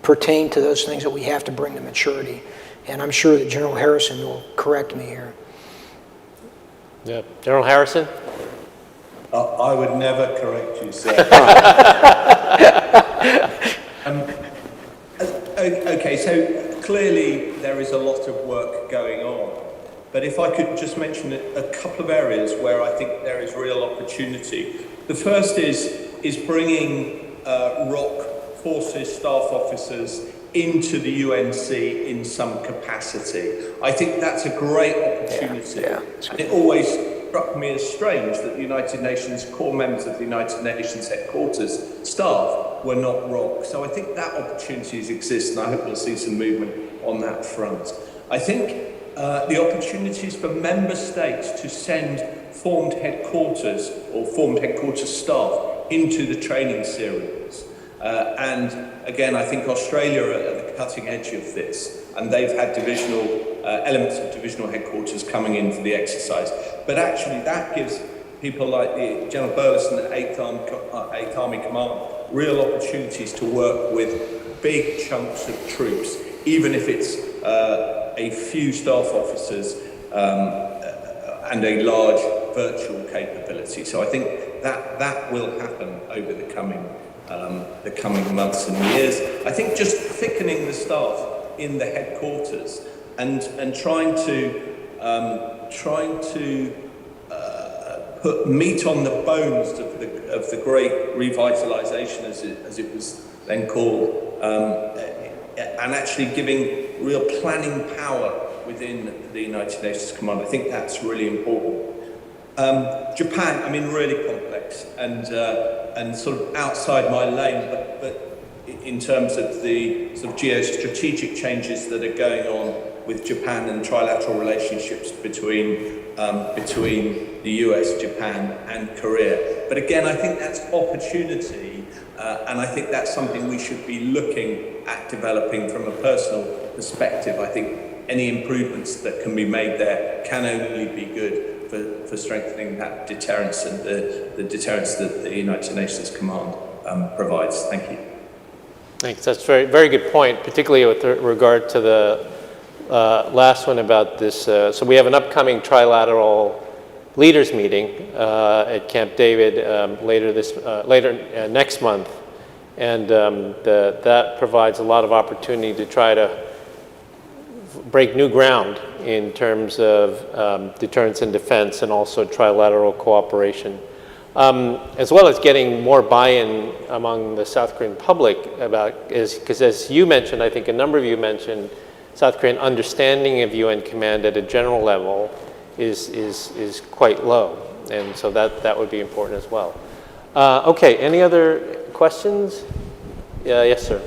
pertain to those things that we have to bring to maturity. And I'm sure that General Harrison will correct me here. Yeah. General Harrison? I would never correct you, sir. Okay, so clearly there is a lot of work going on. But if I could just mention a couple of areas where I think there is real opportunity. The first is bringing ROC forces, staff officers into the UNC in some capacity. I think that's a great opportunity. Yeah. And it always struck me as strange that the United Nations, core members of the United Nations headquarters staff were not ROC. So I think that opportunities exist, and I hope we'll see some movement on that front. I think the opportunities for member states to send formed headquarters or formed headquarters staff into the training series. And again, I think Australia are at the cutting edge of this, and they've had divisional elements of divisional headquarters coming in for the exercise. But actually, that gives people like the General Burleson at 8th Army Command real opportunities to work with big chunks of troops, even if it's a few staff officers and a large virtual capability. So I think that will happen over the coming months and years. I think just thickening the staff in the headquarters and trying to put meat on the bones of the great revitalisation, as it was then called, and actually giving real planning power within the United Nations Command. I think that's really important. Japan, I mean, really complex and sort of outside my lane, but in terms of the sort of geostrategic changes that are going on with Japan and trilateral relationships between the US, Japan, and Korea. But again, I think that's opportunity, and I think that's something we should be looking at developing from a personal perspective. I think any improvements that can be made there can only be good for strengthening that deterrence and the deterrence that the United Nations Command provides. Thank you. Thanks. That's very, very good point, particularly with regard to the last one about this. So we have an upcoming trilateral leaders meeting at Camp David later next month, and that provides a lot of opportunity to try to break new ground in terms of deterrence and defense, and also trilateral cooperation, as well as getting more buy-in among the South Korean public about, because as you mentioned, I think a number of you mentioned, South Korean understanding of UN command at a general level is quite low, and so that would be important as well. Okay, any other questions? Yes, sir.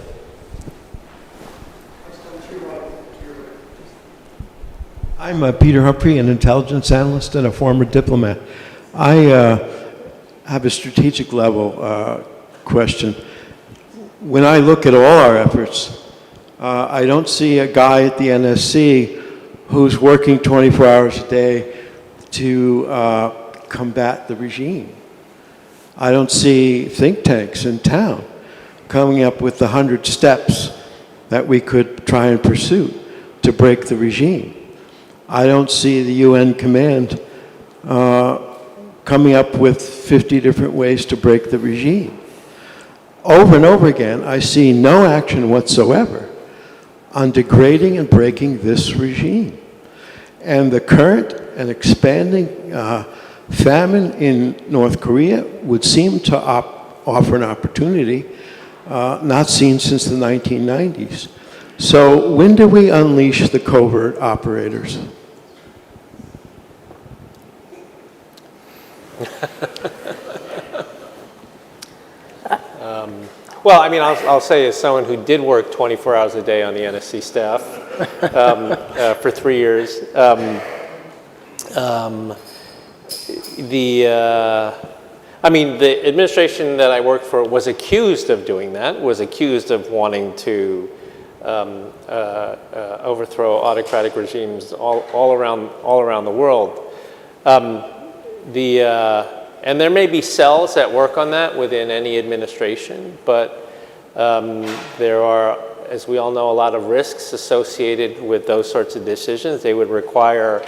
I'm Peter Humphrey, an intelligence analyst and a former diplomat. I have a strategic level question. When I look at all our efforts, I don't see a guy at the NSC who's working 24 hours a day to combat the regime. I don't see think tanks in town coming up with the 100 steps that we could try and pursue to break the regime. I don't see the UN command coming up with 50 different ways to break the regime. Over and over again, I see no action whatsoever on degrading and breaking this regime. And the current and expanding famine in North Korea would seem to offer an opportunity not seen since the 1990s. So when do we unleash the covert operators? Well, I mean, I'll say as someone who did work 24 hours a day on the NSC staff for 3 years, I mean, the administration that I worked for was accused of doing that, was accused of wanting to overthrow autocratic regimes all around the world. And there may be cells that work on that within any administration, but there are, as we all know, a lot of risks associated with those sorts of decisions. They would require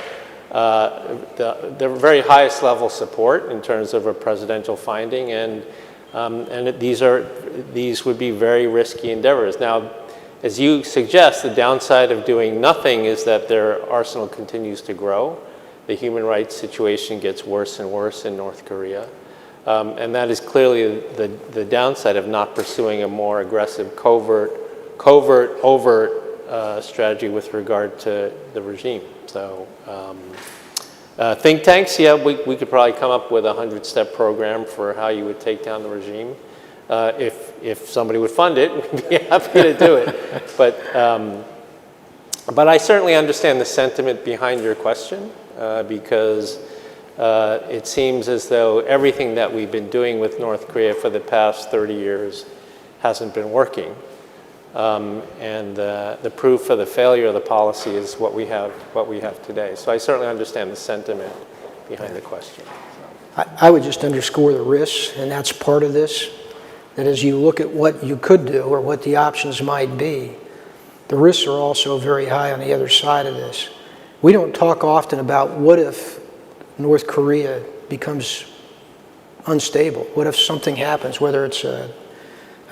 the very highest level support in terms of a presidential finding, and these would be very risky endeavors. Now, as you suggest, the downside of doing nothing is that their arsenal continues to grow. The human rights situation gets worse and worse in North Korea. And that is clearly the downside of not pursuing a more aggressive overt strategy with regard to the regime. So think tanks, yeah, we could probably come up with a 100-step program for how you would take down the regime. If somebody would fund it, we'd be happy to do it. But But I certainly understand the sentiment behind your question because it seems as though everything that we've been doing with North Korea for the past 30 years hasn't been working. And the proof of the failure of the policy is what we have today. So I certainly understand the sentiment behind the question. I would just underscore the risks, and that's part of this, that as you look at what you could do or what the options might be, the risks are also very high on the other side of this. We don't talk often about what if North Korea becomes unstable? What if something happens, whether it's a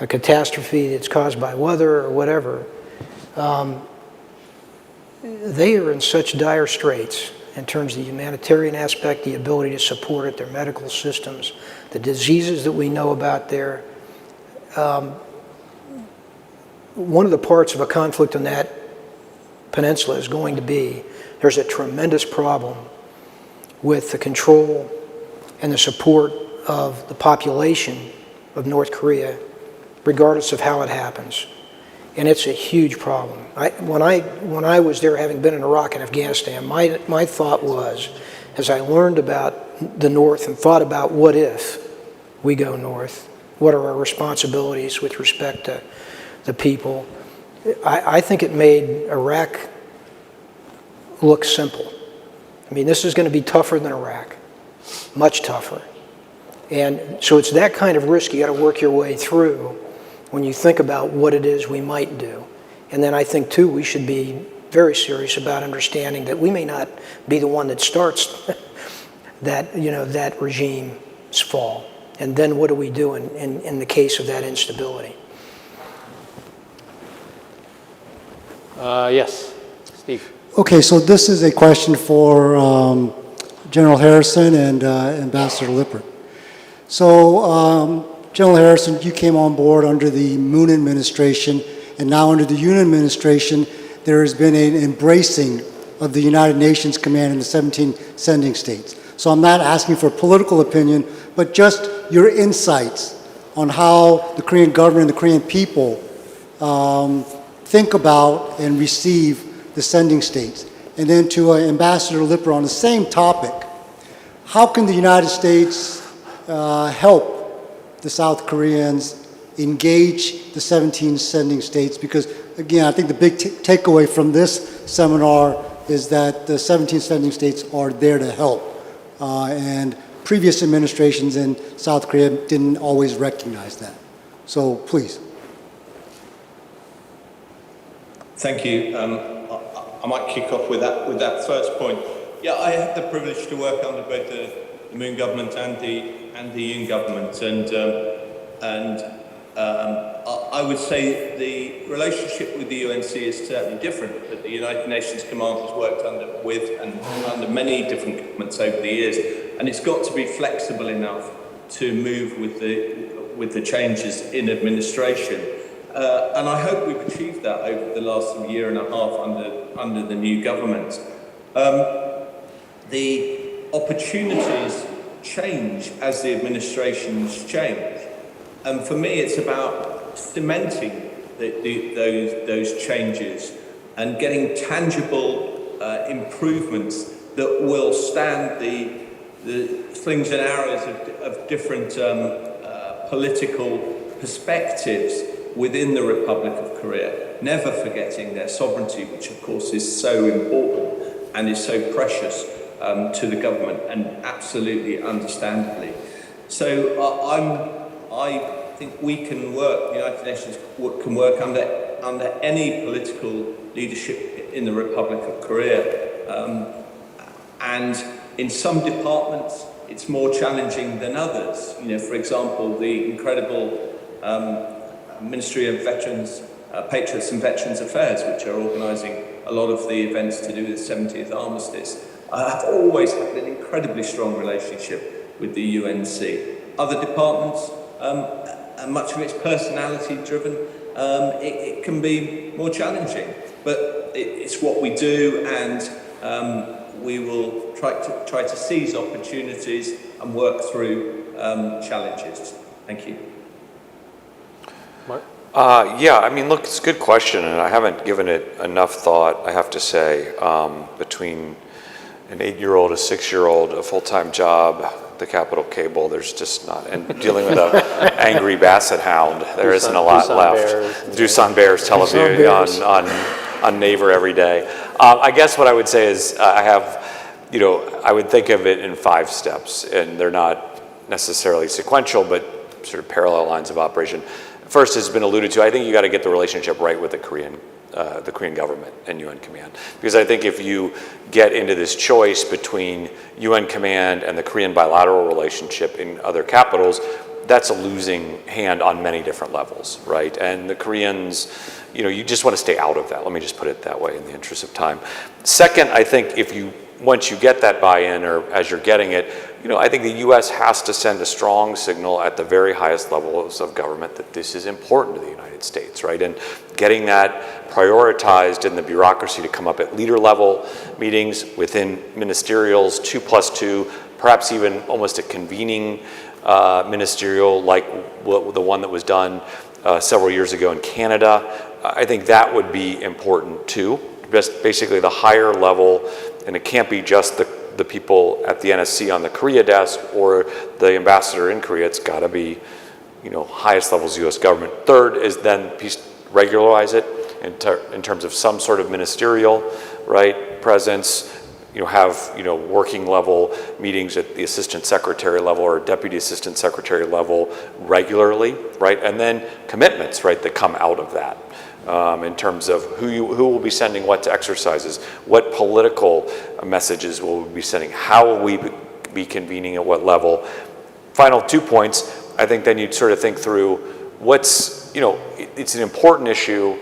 catastrophe that's caused by weather or whatever? They are in such dire straits in terms of the humanitarian aspect, the ability to support it, their medical systems, the diseases that we know about there. One of the parts of a conflict on that peninsula is going to be there's a tremendous problem with the control and the support of the population of North Korea, regardless of how it happens. And it's a huge problem. When I was there, having been in Iraq and Afghanistan, my thought was, as I learned about the North and thought about what if we go north, what are our responsibilities with respect to the people, I think it made Iraq look simple. I mean, this is going to be tougher than Iraq, much tougher. And so it's that kind of risk you got to work your way through when you think about what it is we might do. And then I think, too, we should be very serious about understanding that we may not be the one that starts that regime's fall. And then what do we do in the case of that instability? Yes, Steve. Okay, so this is a question for General Harrison and Ambassador Lippert. So, General Harrison, you came on board under the Moon administration, and now under the Yoon administration, there has been an embracing of the United Nations command in the 17 sending states. So I'm not asking for a political opinion, but just your insights on how the Korean government and the Korean people think about and receive the sending states. And then to Ambassador Lippert on the same topic, how can the United States help the South Koreans engage the 17 sending states? Because again, I think the big takeaway from this seminar is that the 17 sending states are there to help. And previous administrations in South Korea didn't always recognize that. So please. Thank you. I might kick off with that first point. Yeah, I had the privilege to work under both the Moon government and the Yoon government, and I would say the relationship with the UNC is certainly different. But the United Nations Command has worked under many different governments over the years, and it's got to be flexible enough to move with the changes in administration. And I hope we've achieved that over the last year and a half under the new government. The opportunities change as the administrations change. And for me, it's about cementing those changes and getting tangible improvements that will stand the slings and arrows of different political perspectives within the Republic of Korea, never forgetting their sovereignty, which of course is so important and is so precious to the government, and absolutely understandably. So I think we can work, the United Nations can work under any political leadership in the Republic of Korea. And in some departments, it's more challenging than others. You know, for example, the incredible Ministry of Veterans, Patriots and Veterans Affairs, which are organising a lot of the events to do with the 70th Armistice. I've always had an incredibly strong relationship with the UNC. Other departments, much of it's personality driven, it can be more challenging, but it's what we do, and we will try to seize opportunities and work through challenges. Thank you. Mark? Yeah, I mean, look, it's a good question, and I haven't given it enough thought, I have to say, between an 8-year-old, a 6-year-old, a full-time job, the Capitol Cable, there's just not, and dealing with an angry basset hound, there isn't a lot Doosan left. Bears. Doosan Bears television Bears. on Naver every day. I guess what I would say is I would think of it in 5 steps, and they're not necessarily sequential, but sort of parallel lines of operation. First has been alluded to. I think you got to get the relationship right with the Korean government and UN Command, because I think if you get into this choice between UN Command and the Korean bilateral relationship in other capitals, that's a losing hand on many different levels, right? And the Koreans, you just want to stay out of that. Let me just put it that way in the interest of time. Second, I think once you get that buy-in, or as you're getting it, I think the U.S. has to send a strong signal at the very highest levels of government that this is important to the United States, right? And getting that prioritized in the bureaucracy to come up at leader level meetings within ministerials, 2+2, perhaps even almost a convening ministerial like the one that was done several years ago in Canada. I think that would be important too. Basically the higher level, and it can't be just the people at the NSC on the Korea desk or the ambassador in Korea. It's got to be, highest levels of U.S. government. Third is then regularize it in terms of some sort of ministerial, right, presence. Have working level meetings at the assistant secretary level or deputy assistant secretary level regularly, right, and then commitments, right, that come out of that. In terms of who will be sending what to exercises, what political messages will we be sending, how will we be convening at what level. Final 2 points, I think then you'd sort of think through it's an important issue,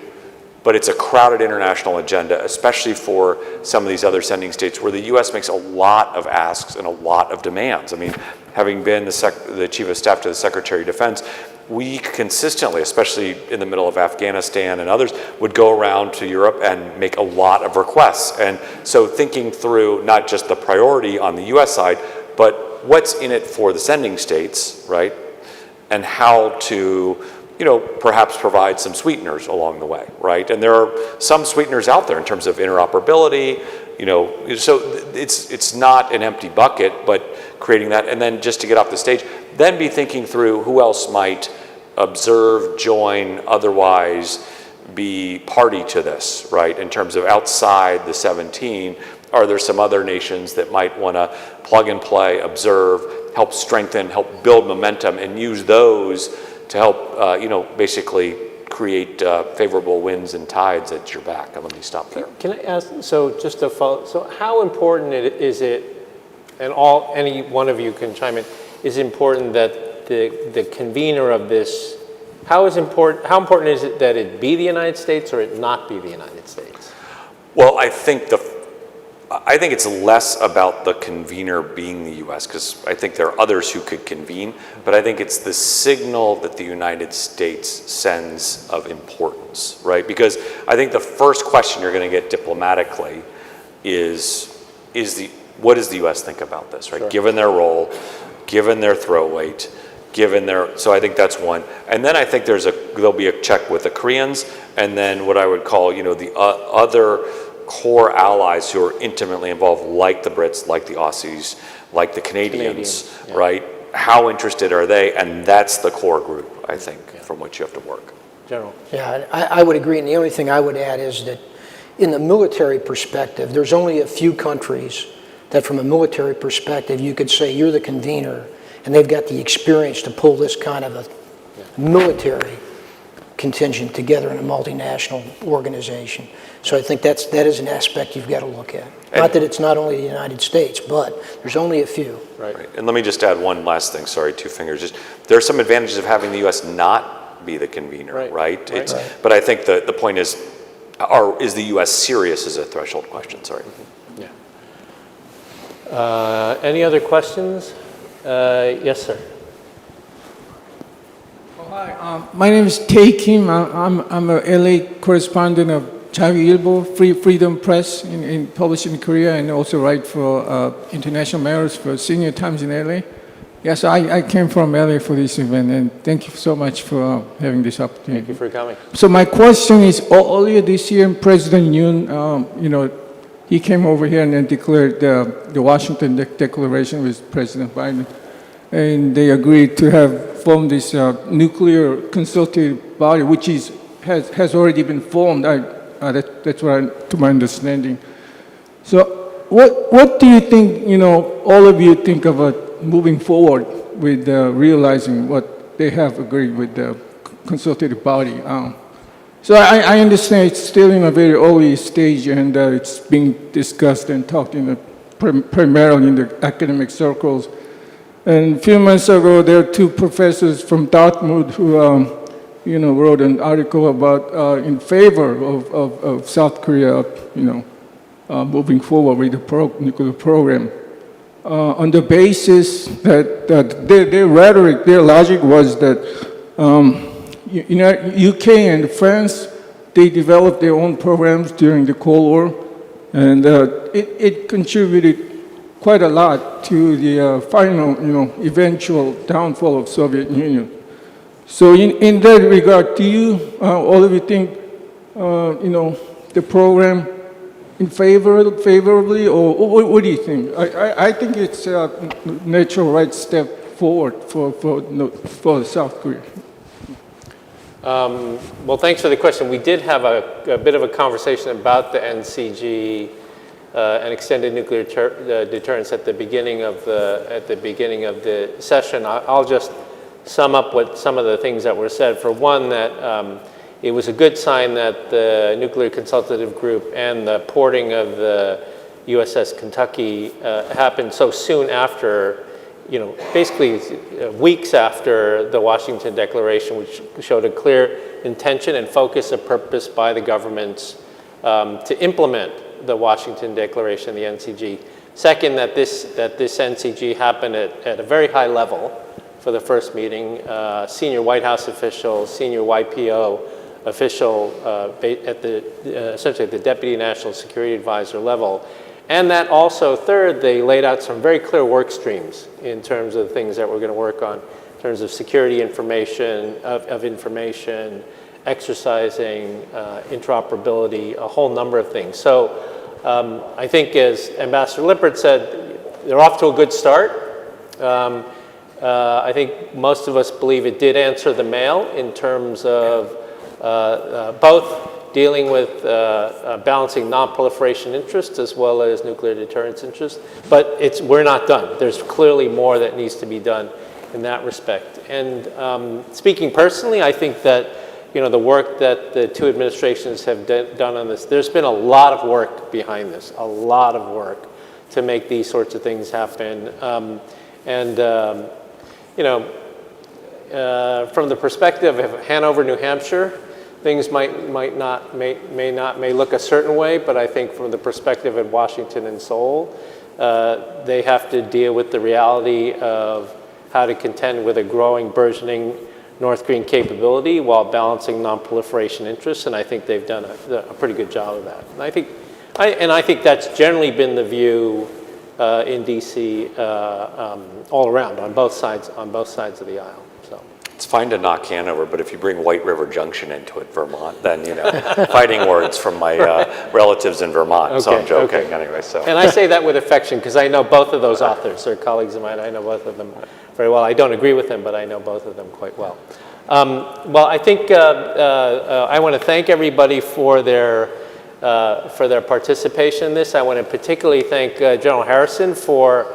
but it's a crowded international agenda, especially for some of these other sending states where the U.S. makes a lot of asks and a lot of demands. I mean, having been the Chief of Staff to the Secretary of Defense, we consistently, especially in the middle of Afghanistan and others, would go around to Europe and make a lot of requests. And so thinking through not just the priority on the U.S. side, but what's in it for the sending states, right? And how to, perhaps provide some sweeteners along the way, right? And there are some sweeteners out there in terms of interoperability, so it's not an empty bucket, but creating that. And then just to get off the stage, then be thinking through who else might observe, join, otherwise be party to this, right? In terms of outside the 17, are there some other nations that might want to plug and play, observe, help strengthen, help build momentum, and use those to help, basically create favorable winds and tides at your back? And let me stop there. Can I ask, so just to follow, so how important is it, and any one of you can chime in, is important that the convener of this, how important is it that it be the United States or it not be the United States? Well, I think it's less about the convener being the U.S., because I think there are others who could convene, but I think it's the signal that the United States sends of importance, right? Because I think the first question you're going to get diplomatically is what does the U.S. think about this, right? Sure. Given their role, given their throw weight, so I think that's one. And then I think there'll be a check with the Koreans, and then what I would call, the other core allies who are intimately involved, like the Brits, like the Aussies, like the Canadians, yeah. Right? How interested are they? And that's the core group, I think, from which you have to work. General. Yeah, I would agree. And the only thing I would add is that in the military perspective, there's only a few countries that from a military perspective, you could say you're the convener, and they've got the experience to pull this kind of a military contingent together in a multinational organization. So I think that is an aspect you've got to look at. Not that it's not only the United States, but there's only a few. Right. And let me just add one last thing. Sorry, 2 fingers. There are some advantages of having the U.S. not be the convener, right? But I think the point is the U.S. serious is a threshold question. Sorry. Yeah. Any other questions? Yes, sir. Hi, my name is Tae Kim. I'm a LA correspondent of Jaegilbo, Freedom Press, published in Korea, and also write for International Matters for Senior Times in LA. Yes, I came from LA for this event, and thank you so much for having this opportunity. Thank you for coming. So my question is, earlier this year, President Yoon, he came over here and then declared the Washington Declaration with President Biden, and they agreed to have formed this nuclear consultative body, which has already been formed. That's what to my understanding. So what do you think, all of you think about moving forward with realizing what they have agreed with the consultative body? So I understand it's still in a very early stage, and it's being discussed and talked primarily in the academic circles. And a few months ago, there were two professors from Dartmouth who wrote an article about in favor of South Korea, moving forward with the nuclear program, on the basis that their rhetoric, their logic was that UK and France, they developed their own programs during the Cold War, and it contributed quite a lot to the final, eventual downfall of Soviet Union. So in that regard, do you, all of you think, the program favorably, or what do you think? I think it's a natural right step forward for South Korea. Well, thanks for the question. We did have a bit of a conversation about the NCG and extended nuclear deterrence at the beginning of the session. I'll just sum up what some of the things that were said. For one, that it was a good sign that the Nuclear Consultative Group and the porting of the USS Kentucky happened so soon after, basically weeks after the Washington Declaration, which showed a clear intention and focus of purpose by the governments to implement the Washington Declaration, the NCG. Second, that this NCG happened at a very high level for the first meeting. Senior White House officials, senior YPO official at essentially the Deputy National Security Advisor level. And that also, third, they laid out some very clear work streams in terms of things that we're going to work on, in terms of security information, of information, exercising, interoperability, a whole number of things. So I think, as Ambassador Lippert said, they're off to a good start. I think most of us believe it did answer the mail in terms of both dealing with balancing non-proliferation interests as well as nuclear deterrence interests. But we're not done. There's clearly more that needs to be done in that respect. And speaking personally, I think that the work that the two administrations have done on this, there's been a lot of work behind this, a lot of work to make these sorts of things happen. From the perspective of Hanover, New Hampshire, things may look a certain way, but I think from the perspective of Washington and Seoul, they have to deal with the reality of how to contend with a growing, burgeoning North Korean capability while balancing non-proliferation interests, and I think they've done a pretty good job of that. And I think that's generally been the view in DC all around on both sides of the aisle. So It's fine to knock Hanover, but if you bring White River Junction into it, Vermont, then fighting words from my relatives in Vermont. So I'm joking anyway. So. And I say that with affection because I know both of those authors. They're colleagues of mine. I know both of them very well. I don't agree with them, but I know both of them quite well. Well, I think I want to thank everybody for their participation in this. I want to particularly thank General Harrison for.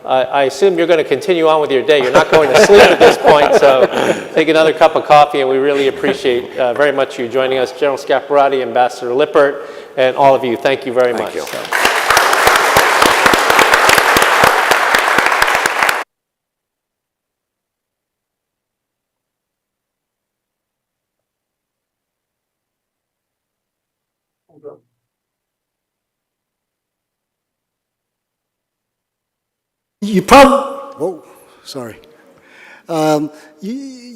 I assume you're going to continue on with your day. You're not going to sleep at this point, so take another cup of coffee, and we really appreciate very much you joining us. General Scaparrotti, Ambassador Lippert, and all of you, thank you very much. Thank you. You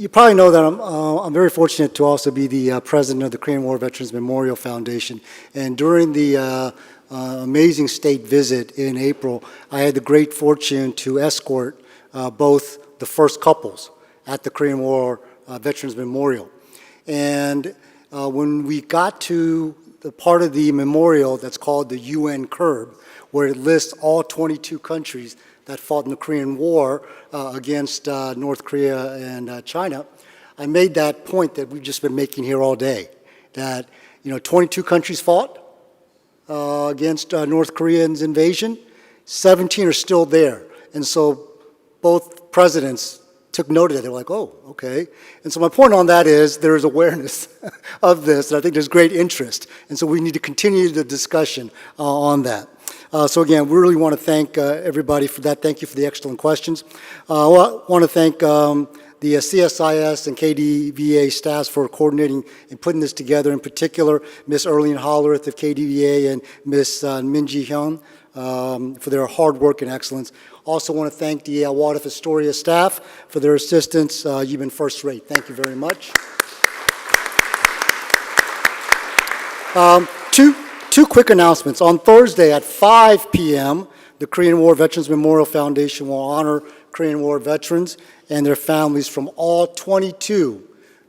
probably know that I'm very fortunate to also be the president of the Korean War Veterans Memorial Foundation. And during the amazing state visit in April, I had the great fortune to escort both the first couples at the Korean War Veterans Memorial. And when we got to the part of the memorial that's called the UN Curb, where it lists all 22 countries that fought in the Korean War against North Korea and China, I made that point that we've just been making here all day, that 22 countries fought against North Korea's invasion, 17 are still there. And so both presidents took note of that. They were like, oh, okay. And so my point on that is there is awareness of this, and I think there's great interest. And so we need to continue the discussion on that. So again, we really want to thank everybody for that. Thank you for the excellent questions. I want to thank the CSIS and KDVA staffs for coordinating and putting this together, in particular, Ms. Erlene Hollerith of KDVA and Ms. Minji Hyun for their hard work and excellence. Also want to thank the Waldorf Astoria staff for their assistance. You've been first rate. Thank you very much. Two quick announcements. On Thursday at 5 p.m., the Korean War Veterans Memorial Foundation will honor Korean War veterans and their families from all 22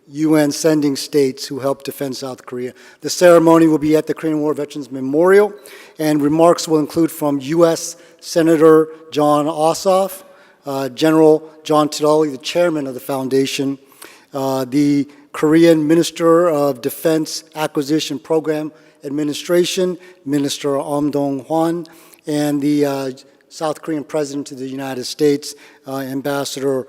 UN sending states who helped defend South Korea. The ceremony will be at the Korean War Veterans Memorial, and remarks will include from U.S. Senator John Ossoff, General John Tidali, the chairman of the foundation, the Korean Minister of Defense Acquisition Program Administration, Minister Om Dong-hwan, and the South Korean President of the United States, Ambassador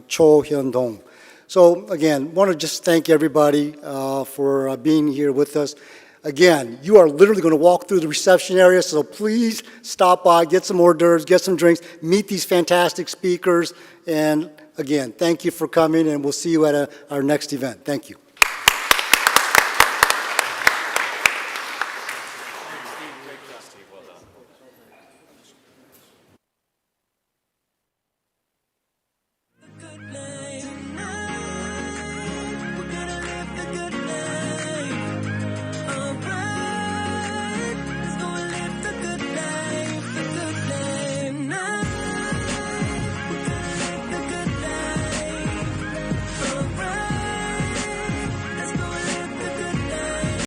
Cho Hyun-dong. So again, want to just thank everybody for being here with us. Again, you are literally going to walk through the reception area, so please stop by, get some hors d'oeuvres, get some drinks, meet these fantastic speakers, and again, thank you for coming, and we'll see you at our next event. Thank you.